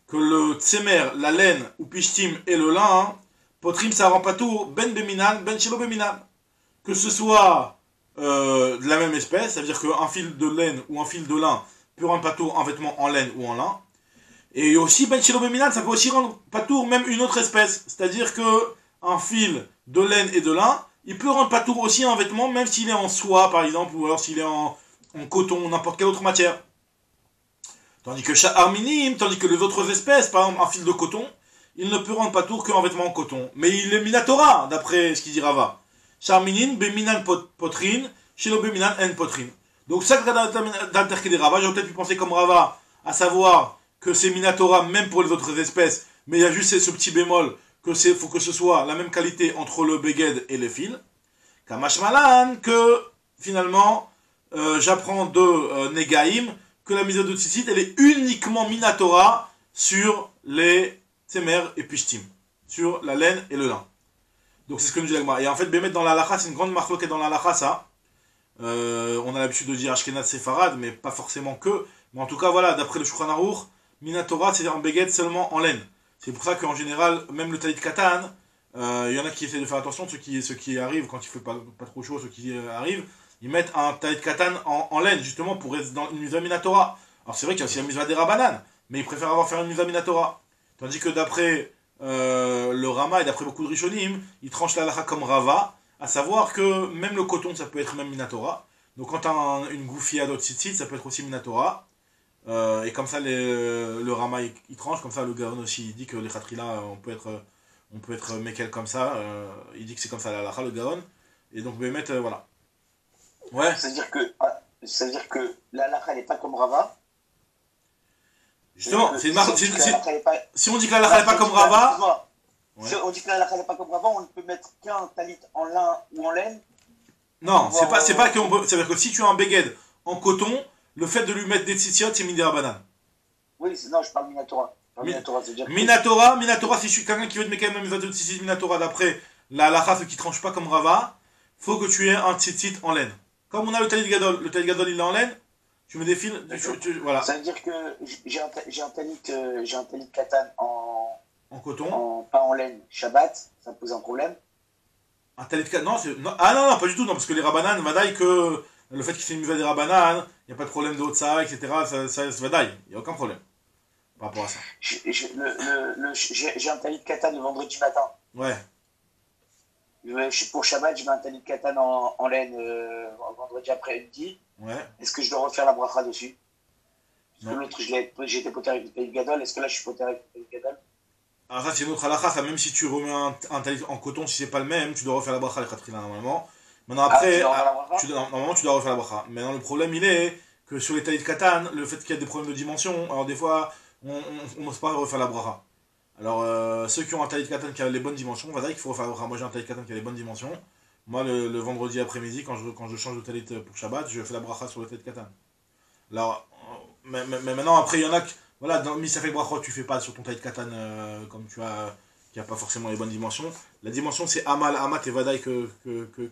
Que le tsemer, la laine, ou pishtim et le lin, hein, potrim ça rend pas tout, ben beminan, ben shelo beminan. Que ce soit de la même espèce, c'est-à-dire qu'un fil de laine ou un fil de lin peut rendre pas tout un vêtement en laine ou en lin. Et aussi ben shelo beminan, ça peut aussi rendre pas tout même une autre espèce. C'est-à-dire que un fil de laine et de lin, il peut rendre pas tout aussi un vêtement, même s'il est en soie par exemple, ou alors s'il est en coton, n'importe quelle autre matière. Tandis que les autres espèces, par exemple un fil de coton, il ne peut rendre pas tour qu'un vêtement en coton. Mais il est minatora, d'après ce qu'il dit Rava. Charminin, beminan potrin, shelo beminan en potrin. Donc ça, d'interquer des Rava, j'aurais peut-être pu penser comme Rava, à savoir que c'est minatora même pour les autres espèces, mais il y a juste ce petit bémol, faut que ce soit la même qualité entre le beged et les fils. Kamashmalan, que finalement, j'apprends de Negaim, que la mise de tzitzit, elle est uniquement minatora sur les tsemer et pishtim, sur la laine et le lin. Donc c'est ce que nous dit l'Agma. Et en fait, Bémet dans la halacha, c'est une grande marloquette dans la halacha, ça. On a l'habitude de dire Ashkenaz Séfarad, mais pas forcément que. Mais en tout cas, voilà, d'après le Shulchan Aruch, minatora, c'est en beged seulement en laine. C'est pour ça qu'en général, même le talit katan, il y en a qui essaient de faire attention, ceux qui arrivent, quand il fait pas trop chaud, ceux qui arrivent, ils mettent un talit katan en laine, justement, pour être dans une mitzvah minatora. Alors c'est vrai qu'il y a aussi la mitzvah des Rabanan, mais ils préfèrent faire une mitzvah minatora. Tandis que d'après le Rama et d'après beaucoup de Rishonim, ils tranchent la halakha comme Rava, à savoir que même le coton, ça peut être même minatora. Donc quand tu as une goufia d'autres tzitzit, ça peut être aussi minatora. Et comme ça, le Rama, il tranche, comme ça, le Gaon aussi, il dit que les khatrila, on peut être mekel comme ça. Il dit que c'est comme ça la halakha, le Gaon. Et donc, Bémet, voilà. Ouais. Ça veut dire que la halakha n'est pas comme Rava. Justement, c'est une marque. Si on dit que la halakha n'est pas comme Rava. Ouais. Si on dit que la halakha n'est pas comme Rava, on ne peut mettre qu'un talit en lin ou en laine. Non, c'est pas qu'on peut. C'est-à-dire que si tu as un beged en coton, le fait de lui mettre des tzitzit, c'est midera banane. Oui, non, je parle minatora. Minatora, si je suis quelqu'un qui veut te mettre quand même des tzitzit minatora d'après la halakha, ceux qui tranche pas comme Rava, faut que tu aies un tzitzit en laine. Comme on a le talit gadol il est en laine, tu mets des fils, voilà. Ça veut dire que j'ai un talit katan en coton, pas en laine, Shabbat, ça pose un problème. Un talit katan, non, non, pas du tout, non, parce que les rabanan, vadaï que le fait qu'il fait une mitzvah des rabanan, il n'y a pas de problème de Hotsa, etc., ça vadaï, il n'y a aucun problème par rapport à ça. J'ai un talit katan le vendredi matin. Ouais. Pour Shabbat, je mets un talit katan en laine vendredi après-midi. Ouais. Est-ce que je dois refaire la bracha dessus? Parce que l'autre, j'ai été poté avec le talit gadol. Est-ce que là, je suis poté avec le talit gadol? Alors ça, c'est une autre halakha, ça, même si tu remets un talit en coton, si c'est pas le même, tu dois refaire la bracha les khatrina normalement. Maintenant après, normalement tu dois refaire la bracha. Maintenant le problème il est que sur les talit katan, le fait qu'il y a des problèmes de dimension, alors des fois, on n'ose pas refaire la bracha. Alors, ceux qui ont un talit katan qui a les bonnes dimensions, on va dire qu'il faut refaire la bracha. Moi j'ai un talit katan qui a les bonnes dimensions. Moi le vendredi après-midi, quand je change de talit pour Shabbat, je fais la bracha sur le talit katan. Alors, mais maintenant après il y en a qui, voilà, dans Misafel Brachot, tu fais pas sur ton talit katan comme tu as, qui a pas forcément les bonnes dimensions. La dimension c'est Amat et Vadaï qu'il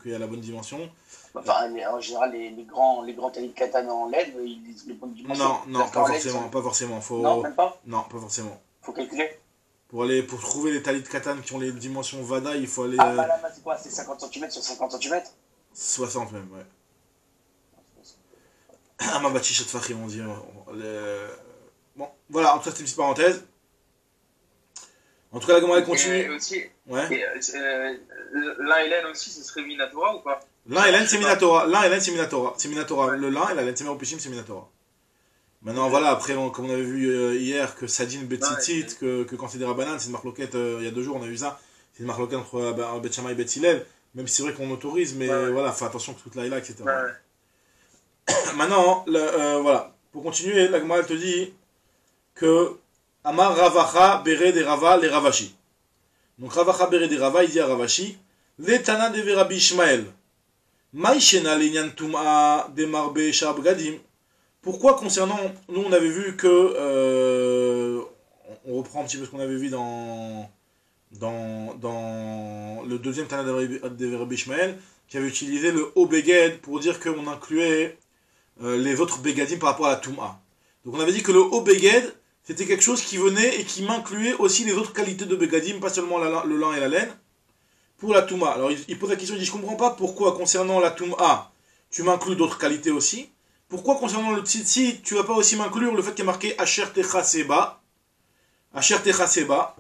y a la bonne dimension. Enfin, en général, les grands talit katan en laine, ils disent les bonnes dimensions. Non, pas forcément. Non, même pas. Non, pas forcément. Faut calculer. Pour trouver les talit katan qui ont les dimensions Vada, il faut aller. Ah, bah là, c'est quoi? C'est 50 cm sur 50 cm? 60 même, ouais. Amabachi Chatfachim, on dit. Bon, voilà, en tout cas, c'était une petite parenthèse. En tout cas, la Gemara continue. Et aussi, ouais. Lin et laine aussi, ce serait Minatora ou pas? Lin et laine, c'est Minatora. C'est Minatora. Le lin et la laine, c'est Meropishim, c'est Minatora. Maintenant, voilà, après, comme on avait vu hier, que Sadine Betzitzit, Ouais. que quand c'est des Rabbanan, c'est une marloquette, il y a 2 jours, on a vu ça, c'est une marloquette entre Bet Shammai et Bet Hillel, même si c'est vrai qu'on autorise, mais Ouais, ouais. voilà, fais attention que toute là, etc. Ouais. Maintenant, voilà, pour continuer, la Gemara elle te dit que Amar Ravacha Bere de Rava les Ravashi. Donc Ravacha Bere de Rava, il dit à Ravashi, Vetana de Rabbi Ishmael, Maïshena Lenyan Tum'a de Marbe Shab Gadim. Pourquoi concernant, nous on avait vu que, on reprend un petit peu ce qu'on avait vu dans le deuxième Tana de Rabbi Ishmael, qui avait utilisé le Obeged pour dire qu'on incluait les autres Begadim par rapport à la Toum'a. Donc on avait dit que le Obeged, c'était quelque chose qui venait et qui m'incluait aussi les autres qualités de Begadim, pas seulement le lin et la laine, pour la Toum'a. Alors il pose la question, il dit je comprends pas pourquoi concernant la Toum'a, tu m'inclus d'autres qualités aussi. Pourquoi concernant le tzitzit, tu vas pas aussi m'inclure le fait qu'il y a marqué Asher Techa Seba. Asher Techa Seba.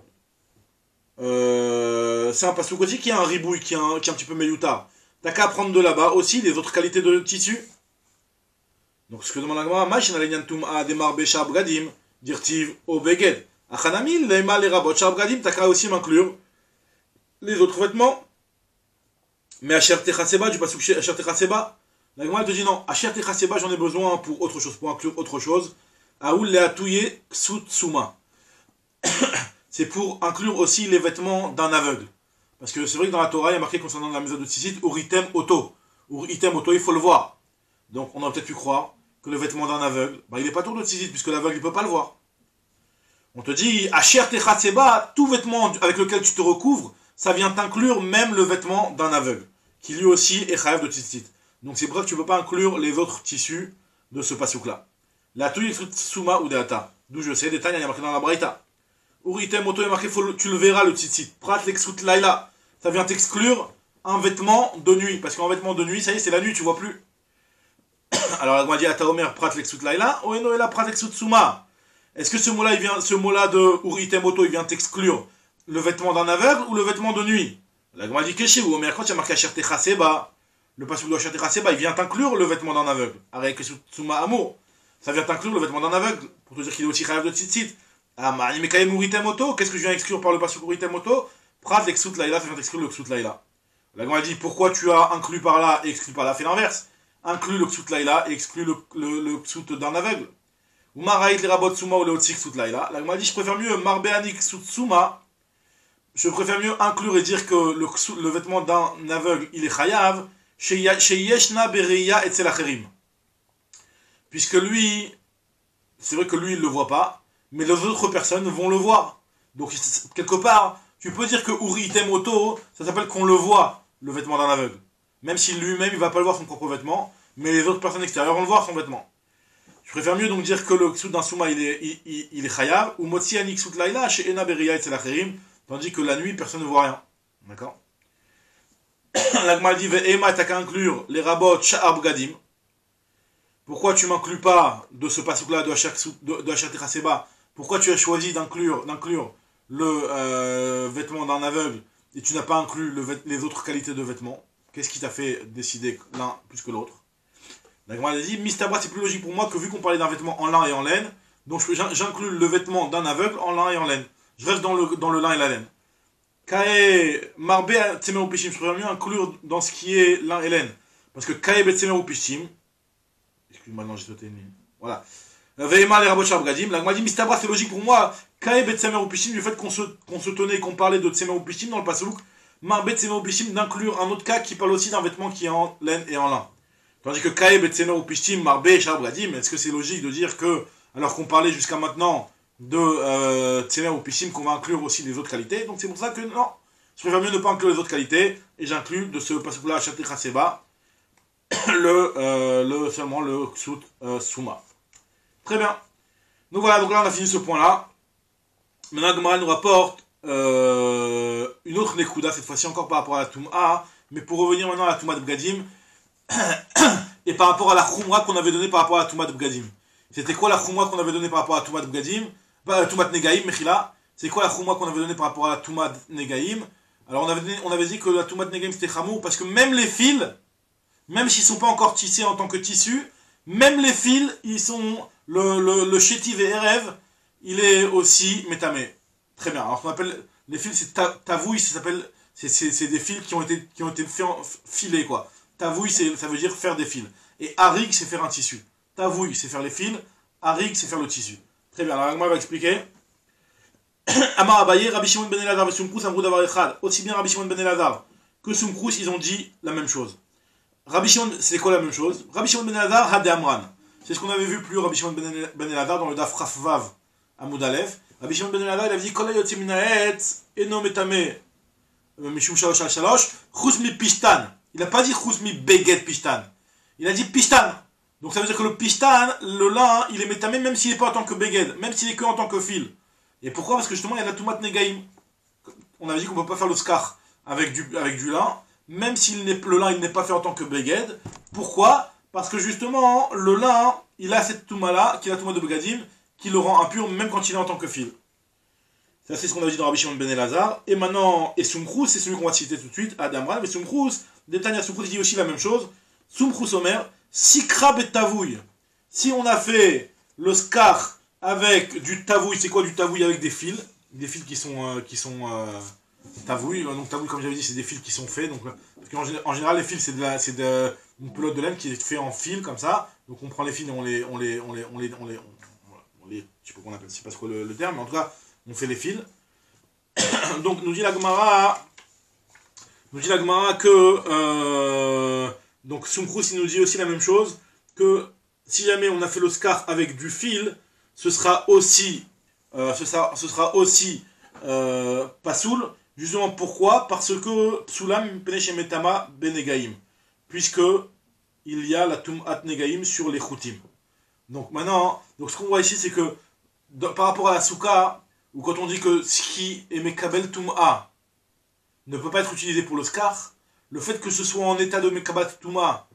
C'est un passouk aussi qui a un ribouille, qui est un petit peu meyoutar. T'as qu'à apprendre de là-bas aussi les autres qualités de tissu. Donc ce que demande la Gemara, Mashin alenyan tum'a demar beshab gadim, dirtiv obeged. Achanamil leima le rabot shab gadim, t'as qu'à aussi m'inclure les autres vêtements. Mais Asher Techa Seba, du passouk Asher Techa Seba. La Gemara te dit non, Asher Techa Seba, j'en ai besoin pour autre chose, pour inclure autre chose. Aoul le atouye ksut suma. C'est pour inclure aussi les vêtements d'un aveugle. Parce que c'est vrai que dans la Torah, il y a marqué concernant la maison de tzitzit, Uritem Oto. Uritem Oto, il faut le voir. Donc on aurait peut-être pu croire que le vêtement d'un aveugle, il n'est pas tour de tzitzit, puisque l'aveugle ne peut pas le voir. On te dit, Asher Techa Seba, tout vêtement avec lequel tu te recouvres, ça vient inclure même le vêtement d'un aveugle, qui lui aussi est chayav de tzitzit. Donc c'est pour ça que tu ne peux pas inclure les autres tissus de ce pasouk-là. La touille suma ou deata. D'où je sais, détail, il y a marqué dans la braïta. Uritem Oto est marqué, tu le verras le tzitzit. Prat l'exut laila. Ça vient t'exclure un vêtement de nuit. Parce qu'un vêtement de nuit, ça y est, c'est la nuit, tu vois plus. Alors la Gemara dit Ata Omer prat l'exut laila, Oeno ela prat l'exut suma. Est-ce que ce mot-là de Uritem Oto, il vient t'exclure le vêtement d'un aveugle ou le vêtement de nuit? La Gemara dit Keshe ou Omer, quand il y a marqué Asher Techa Seba, le passage de Asher Techa Seba, il vient t'inclure le vêtement d'un aveugle. Arrête que suma amour. Ça vient t'inclure le vêtement d'un aveugle. Pour te dire qu'il est aussi chayav de tzitzit. Ah, mais quand même Uritem Oto, qu'est-ce que je viens exclure par le passage Uritem Oto? Prat l'exut laila, ça vient t'exclure le ksut laila. La Gemara dit pourquoi tu as inclus par là et exclu par là? Fais l'inverse. Inclus le ksut laila et exclu le ksut d'un aveugle. Ou maraït les rabot suma ou le otsi ksut laila. La Gemara dit je préfère mieux marbeani ksut suma. Je préfère mieux inclure et dire que le vêtement d'un aveugle il est chayav chez yeshna bereya etzel acherim. Puisque lui, c'est vrai que lui il le voit pas, mais les autres personnes vont le voir. Donc quelque part, tu peux dire que Uritem Oto, ça s'appelle qu'on le voit, le vêtement d'un aveugle. Même si lui-même il va pas le voir son propre vêtement, mais les autres personnes extérieures vont le voir son vêtement. Je préfère mieux donc dire que le ksut d'un souma il est chayav, ou motzi ani ksut laila chez ena bereya etzel acherim, tandis que la nuit personne ne voit rien. D'accord? La Gemara dit ve'ema t'as qu'à inclure les rabots sha'ar bgadim. Pourquoi tu m'inclus pas de ce passouk-là de Asher Techa Seba? Pourquoi tu as choisi d'inclure le vêtement d'un aveugle et tu n'as pas inclus les autres qualités de vêtements? Qu'est-ce qui t'a fait décider l'un plus que l'autre? La Gemara a dit Mistabra, c'est plus logique pour moi que vu qu'on parlait d'un vêtement en lin et en laine, donc j'inclus le vêtement d'un aveugle en lin et en laine. Je reste dans le lin et la laine. Kae Marbe Tsemer Pishim, je préfère mieux inclure dans ce qui est lin et laine. Parce que Kae Betsemer Pishim, excuse-moi, non, j'ai sauté une ligne. Voilà. Ve'ema les rabot shar bgadim. La Gemara dit Mistabra, c'est logique pour moi. Kae Betsemer Pishim, du fait qu'on se tenait, qu'on parlait de Tsemer Pishim dans le pasouk, Marbe Tsemer Pishim, d'inclure un autre cas qui parle aussi d'un vêtement qui est en laine et en lin. Tandis que Kae Betsemer Pishim, Marbe shar bgadim, est-ce que c'est logique de dire que, alors qu'on parlait jusqu'à maintenant de Tsemer ou Pishim, qu'on va inclure aussi les autres qualités? Donc c'est pour ça que non, je préfère mieux ne pas inclure les autres qualités, et j'inclus de ce pasouk-là Asher Techa Seba seulement le ksut suma. Très bien. Donc voilà, donc là on a fini ce point-là. Maintenant Gemara nous rapporte une autre nekuda, cette fois-ci encore par rapport à la Toum'a, mais pour revenir maintenant à la Toum'a de Bgadim, et par rapport à la Khumra qu'on avait donnée par rapport à la Toum'a de Bgadim. C'était quoi la Khumra qu'on avait donnée par rapport à la Toum'a de Bgadim? Toum'a de Negaim, Mechila. C'est quoi la Khumra qu'on avait donnée par rapport à la Toum'a de Negaim? Alors on avait dit que la Toum'a de Negaim c'était Chamour, parce que même les fils, même s'ils ne sont pas encore tissés en tant que tissu, même les fils, ils sont, le chétiv et Erev, il est aussi métamé. Très bien. Alors, ce qu'on appelle, les fils, c'est tavouille, ça s'appelle, c'est des fils qui ont été filés, quoi. Tavouille, ça veut dire faire des fils. Et harig, c'est faire un tissu. Tavouille, c'est faire les fils. Harig, c'est faire le tissu. Très bien. Alors, Agma va expliquer. Amar Abaye, Rabbi Shimon ben Elazar et Sumkrous Amrou Davar Echad. Aussi bien Rabbi Shimon ben Elazar que Sumkrous, ils ont dit la même chose. Rabbi Shimon, c'est quoi la même chose? Rabbi Shimon ben Elazar, Had Amran. C'est ce qu'on avait vu plus Rabbi Shimon ben Elazar dans le Daf Rafvav Amoud Aleph. Rabbi Shimon ben Elazar, il avait dit Kol hayotze min ha'etz eno metame mishum shalosh al shalosh chus mi pishtan. Il n'a pas dit chus mi beget pishtan. Il a dit pishtan. Donc ça veut dire que le pishtan, le lin, il est métamé même s'il n'est pas en tant que beged, même s'il est que en tant que fil. Et pourquoi? Parce que justement, il y a la tumat negaim. On avait dit qu'on ne peut pas faire le skar avec du lin, même si le lin il n'est pas fait en tant que beged. Pourquoi? Parce que justement, le lin, il a cette touma-là, qui est la touma de begadim, qui le rend impur même quand il est en tant que fil. Ça, c'est ce qu'on a dit dans Rabbi Shimon ben Elazar. Et maintenant, et Sumkrous, c'est celui qu'on va citer tout de suite, Adamran. Mais Sumkrous, Détania Sumkrous, il dit aussi la même chose. Sumkrous Omer, Sikra bet tavouille. Si on a fait le skar avec du tavouille, c'est quoi du tavouille? Avec des fils qui sont tavouille. Donc tavouille, comme j'avais dit, c'est des fils qui sont faits. Donc, parce qu'en général, les fils, c'est une pelote de laine qui est faite en fil comme ça. Donc on prend les fils et on les je sais pas qu'on appelle, je sais pas ce que le terme, mais en tout cas, on fait les fils. Donc nous dit la Gemara que donc Sumkrous, il nous dit aussi la même chose, que si jamais on a fait le skar avec du fil, ce sera aussi pasoul. Justement pourquoi? Parce que psulam penesh metama benegaim, puisque il y a la tumat negaim sur les choutim. Donc maintenant, ce qu'on voit ici, c'est que par rapport à la souka, ou quand on dit que ce qui est mekabel tum'a ne peut pas être utilisé pour le skar, le fait que ce soit en état de mekabat tum'a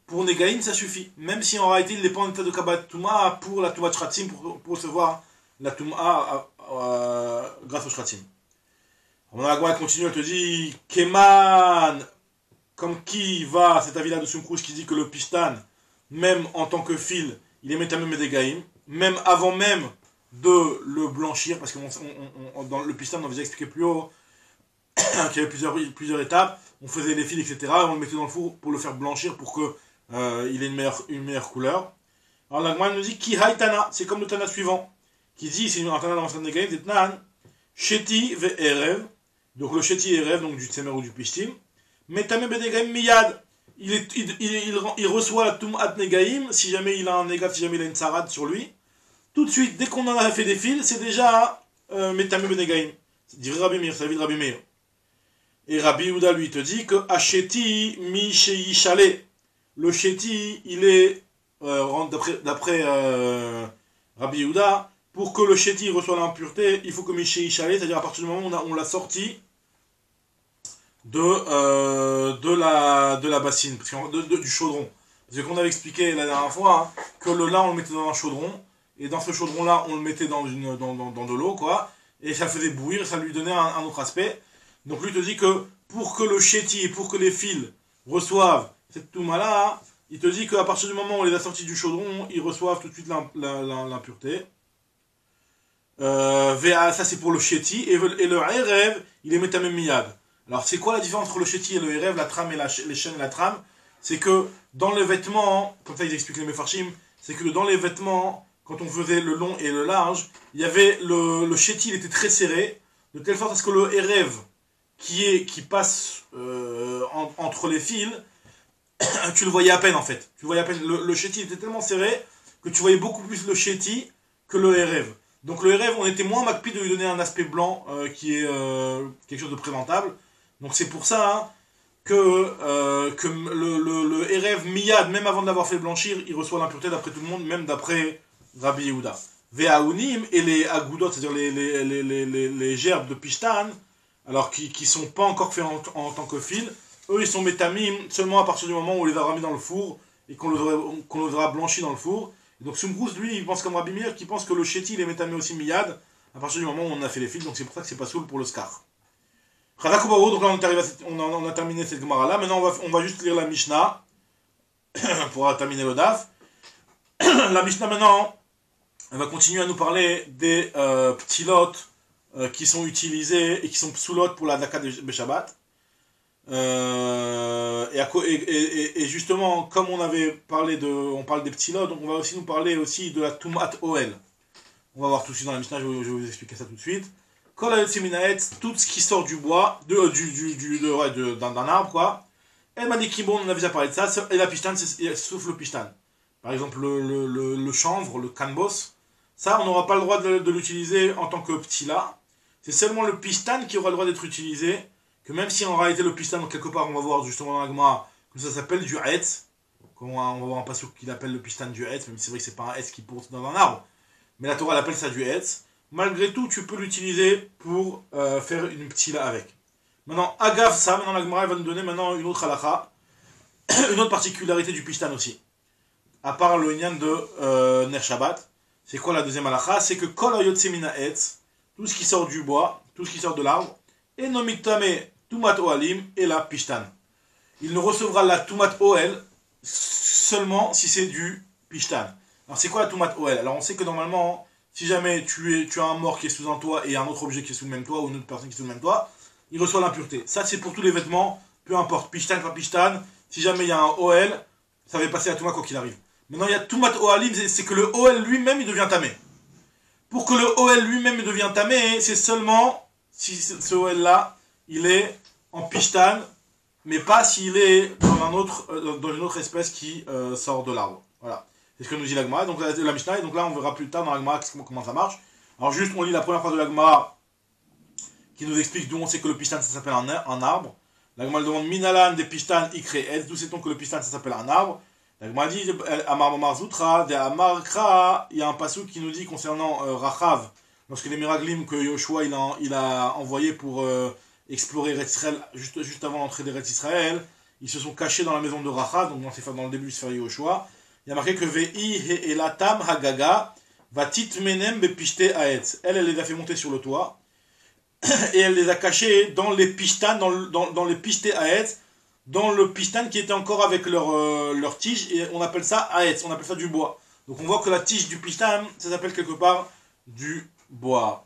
pour negaim, ça suffit. Même si en réalité il n'est pas en état de kabat tum'a pour la tumat shratim, pour recevoir la tum'a grâce au shratim. La Gemara continue, elle te dit Keman, comme qui va cet avis-là de Sumkrous qui dit que le pistan, même en tant que fil, il est métamé médégaïm, même avant même de le blanchir, parce que dans le pistan, on avait déjà expliqué plus haut qu'il y avait plusieurs étapes, on faisait les fils, etc., et on le mettait dans le four pour le faire blanchir, pour qu'il ait une meilleure couleur. Alors la Gemara nous dit Ki haïtana, c'est comme le Tana suivant, qui dit, c'est un Tana dans le Négaïm, c'est Tnan, Sheti ve Erev, donc le Sheti Erev, donc du Tsemer ou du Pishtim, Metame Benegaim Miyad, il reçoit la Tum'at Negaim, si jamais il a un négat, si jamais il a une sarade sur lui, tout de suite, dès qu'on en a fait des fils, c'est déjà Metame Benegaim. C'est dit Rabbi Meir, c'est la vie de Rabbi Meir. Et Rabbi Yehuda lui te dit que Hacheti mi shei shale. Le Sheti, il est, d'après Rabbi Yehuda, pour que le Sheti reçoive l'impureté, il faut que mi shei shale, c'est-à-dire à partir du moment où on l'a sorti de la bassine, du chaudron. Parce qu'on avait expliqué la dernière fois que le lin on le mettait dans un chaudron, et dans ce chaudron là on le mettait dans de l'eau, quoi, et ça faisait bouillir, et ça lui donnait un autre aspect. Donc lui te dit que pour que le chéti et pour que les fils reçoivent cette touma là, il te dit qu'à partir du moment où on les a sortis du chaudron, ils reçoivent tout de suite l'impureté. Ça c'est pour le chéti, et le erev il est métamé miyad. Alors c'est quoi la différence entre le chéti et le erev, la trame et les chaînes et la trame? C'est que dans les vêtements, comme ça ils expliquent les mefarshim, c'est que dans les vêtements, quand on faisait le long et le large, il y avait le chéti, il était très serré, de telle sorte à ce que le erev qui passe entre les fils, tu le voyais à peine en fait. Tu le voyais à peine. Le chéti était tellement serré que tu voyais beaucoup plus le chéti que le erev. Donc le erev, on était moins macpi de lui donner un aspect blanc qui est quelque chose de présentable. Donc c'est pour ça que le erev miyad, même avant de l'avoir fait blanchir, il reçoit l'impureté d'après tout le monde, même d'après Rabbi Yehuda. Ve'aounim et les agoudot, c'est-à-dire les gerbes de pishtan, alors qui sont pas encore faits en tant que fil, eux ils sont métamim seulement à partir du moment où on les aura mis dans le four et qu'on les aura blanchis dans le four. Et donc Sumkrous, lui, il pense comme Rabbi Meir, qui pense que le chéti il est métamé aussi miyad à partir du moment où on a fait les fils, donc c'est pour ça que c'est pas soul pour le skar. Donc là on a terminé cette Gemara là. Maintenant on va juste lire la Mishnah pour terminer le daf. La Mishnah maintenant, elle va continuer à nous parler des petits lots qui sont utilisés et qui sont psoulot pour la Daka de Shabbat. Et justement, comme on avait parlé on parle des petits lots, donc on va aussi nous parler aussi de la Tumat Oel. On va voir tout de suite dans la Mishnah, je vais vous expliquer ça tout de suite. Kol Seminaetz, tout ce qui sort du bois, d'un arbre, quoi. Et Manikibon, on a déjà parlé de ça, et la Pishtan, sauf le Pishtan. Par exemple, le chanvre, le canbos, ça, on n'aura pas le droit de l'utiliser en tant que petit là. C'est seulement le Pishtan qui aura le droit d'être utilisé, que même si en réalité le Pishtan, quelque part, on va voir justement dans la Gemara, que ça s'appelle du Hetz. On va voir un passage qu'il appelle le Pishtan du Hetz, même si c'est vrai que c'est pas un Hetz qui porte dans un arbre. Mais la Torah l'appelle ça du Hetz. Malgré tout, tu peux l'utiliser pour faire une ptila avec. Maintenant, agav ça, maintenant la Gemara va nous donner maintenant une autre halakha, une autre particularité du Pishtan aussi. À part le Inyan de Ner Shabbat, c'est quoi la deuxième halakha? C'est que kol hayotse mina etz, tout ce qui sort du bois, tout ce qui sort de l'arbre, et nomitame tumat oalim et la Pishtan. Il ne recevra la tumat oel seulement si c'est du Pishtan. Alors c'est quoi la tumat oel? Alors on sait que normalement, si jamais tu as un mort qui est sous un toit et un autre objet qui est sous le même toit, ou une autre personne qui est sous le même toit, il reçoit l'impureté. Ça c'est pour tous les vêtements, peu importe, Pishtan, pas Pishtan, si jamais il y a un OL, ça va passer à Touma quoi qu'il arrive. Maintenant il y a Toumat Oalim, c'est que le OL lui-même il devient tamé. Pour que le OL lui-même devienne tamé, c'est seulement si ce OL là, il est en Pishtan, mais pas s'il est dans une autre espèce qui sort de l'arbre. Voilà. C'est ce que nous dit la Gemara, donc la Mishnah, et donc là on verra plus tard dans la Gemara comment ça marche. Alors juste on lit la première phrase de la Gemara qui nous explique d'où on sait que le Pishtan ça s'appelle un arbre. La Gemara demande Minalan des Pishtan ikre, d'où sait-on que le Pishtan ça s'appelle un arbre. La Gemara dit Amar Mamar Zutra, de Amar Kra, il y a un passage qui nous dit concernant Rachav, lorsque les miraglim que Yoshua il a envoyé pour explorer Eretz Israël juste avant l'entrée d'Eretz Israël, ils se sont cachés dans la maison de Rachav, donc dans le début du Sphère Yoshua. Il y a marqué que Vei he elatam hagaga vatit menem bepishte aetz. Elle les a fait monter sur le toit et elle les a cachés dans les pishtan, dans les pishte aetz, dans le pishtan qui était encore avec leur tige, et on appelle ça aetz, on appelle ça du bois. Donc on voit que la tige du pishtan, ça s'appelle quelque part du bois.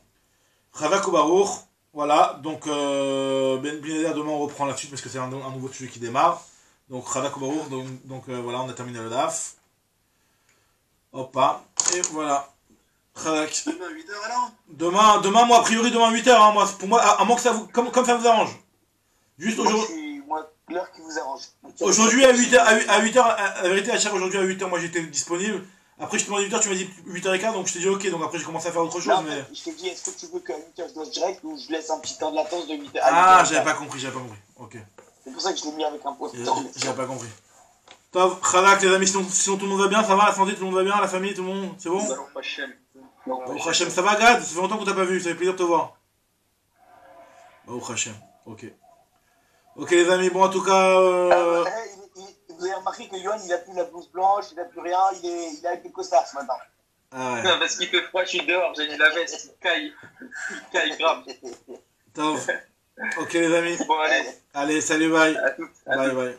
Chavak Baruch, voilà, donc demain on reprend la suite parce que c'est un nouveau sujet qui démarre. Donc Chavak Baruch, donc voilà, on a terminé le daf. Hop, et voilà. Demain 8h alors Demain, moi, a priori, demain 8h, hein, moi, pour moi, à moins que ça vous, comme ça vous arrange. Juste aujourd'hui. Moi, l'heure qui vous arrange. Aujourd'hui à 8h, la vérité, à chaque aujourd'hui à 8h, moi j'étais disponible. Après, je te demandais 8h, tu m'as dit 8h15, donc je t'ai dit ok, donc après j'ai commencé à faire autre chose. Non, mais je t'ai dit, est-ce que tu veux qu'à 8h je dois direct ou je laisse un petit temps de latence de 8h à 8h? Ah, j'avais pas compris, ok. C'est pour ça que je l'ai mis avec un peu de temps. J'avais pas compris. Tov, Khalak, les amis, sinon tout le monde va bien, ça va, la santé, tout le monde va bien, la famille, tout le monde, c'est bon? Baruch Hashem, ça va Gad? Ça fait longtemps qu'on t'a pas vu, ça fait plaisir de te voir. Baruch Hashem, ok. Ok les amis, bon en tout cas... Vous avez remarqué que Yohan il a plus la blouse blanche, il a plus rien, il a avec des costards ce matin. Ah ouais. Non, parce qu'il fait froid, je suis dehors, j'ai mis la veste, il caille grave. Tov. Ok les amis. Bon allez, Allez, salut, bye. à toutes. Bye.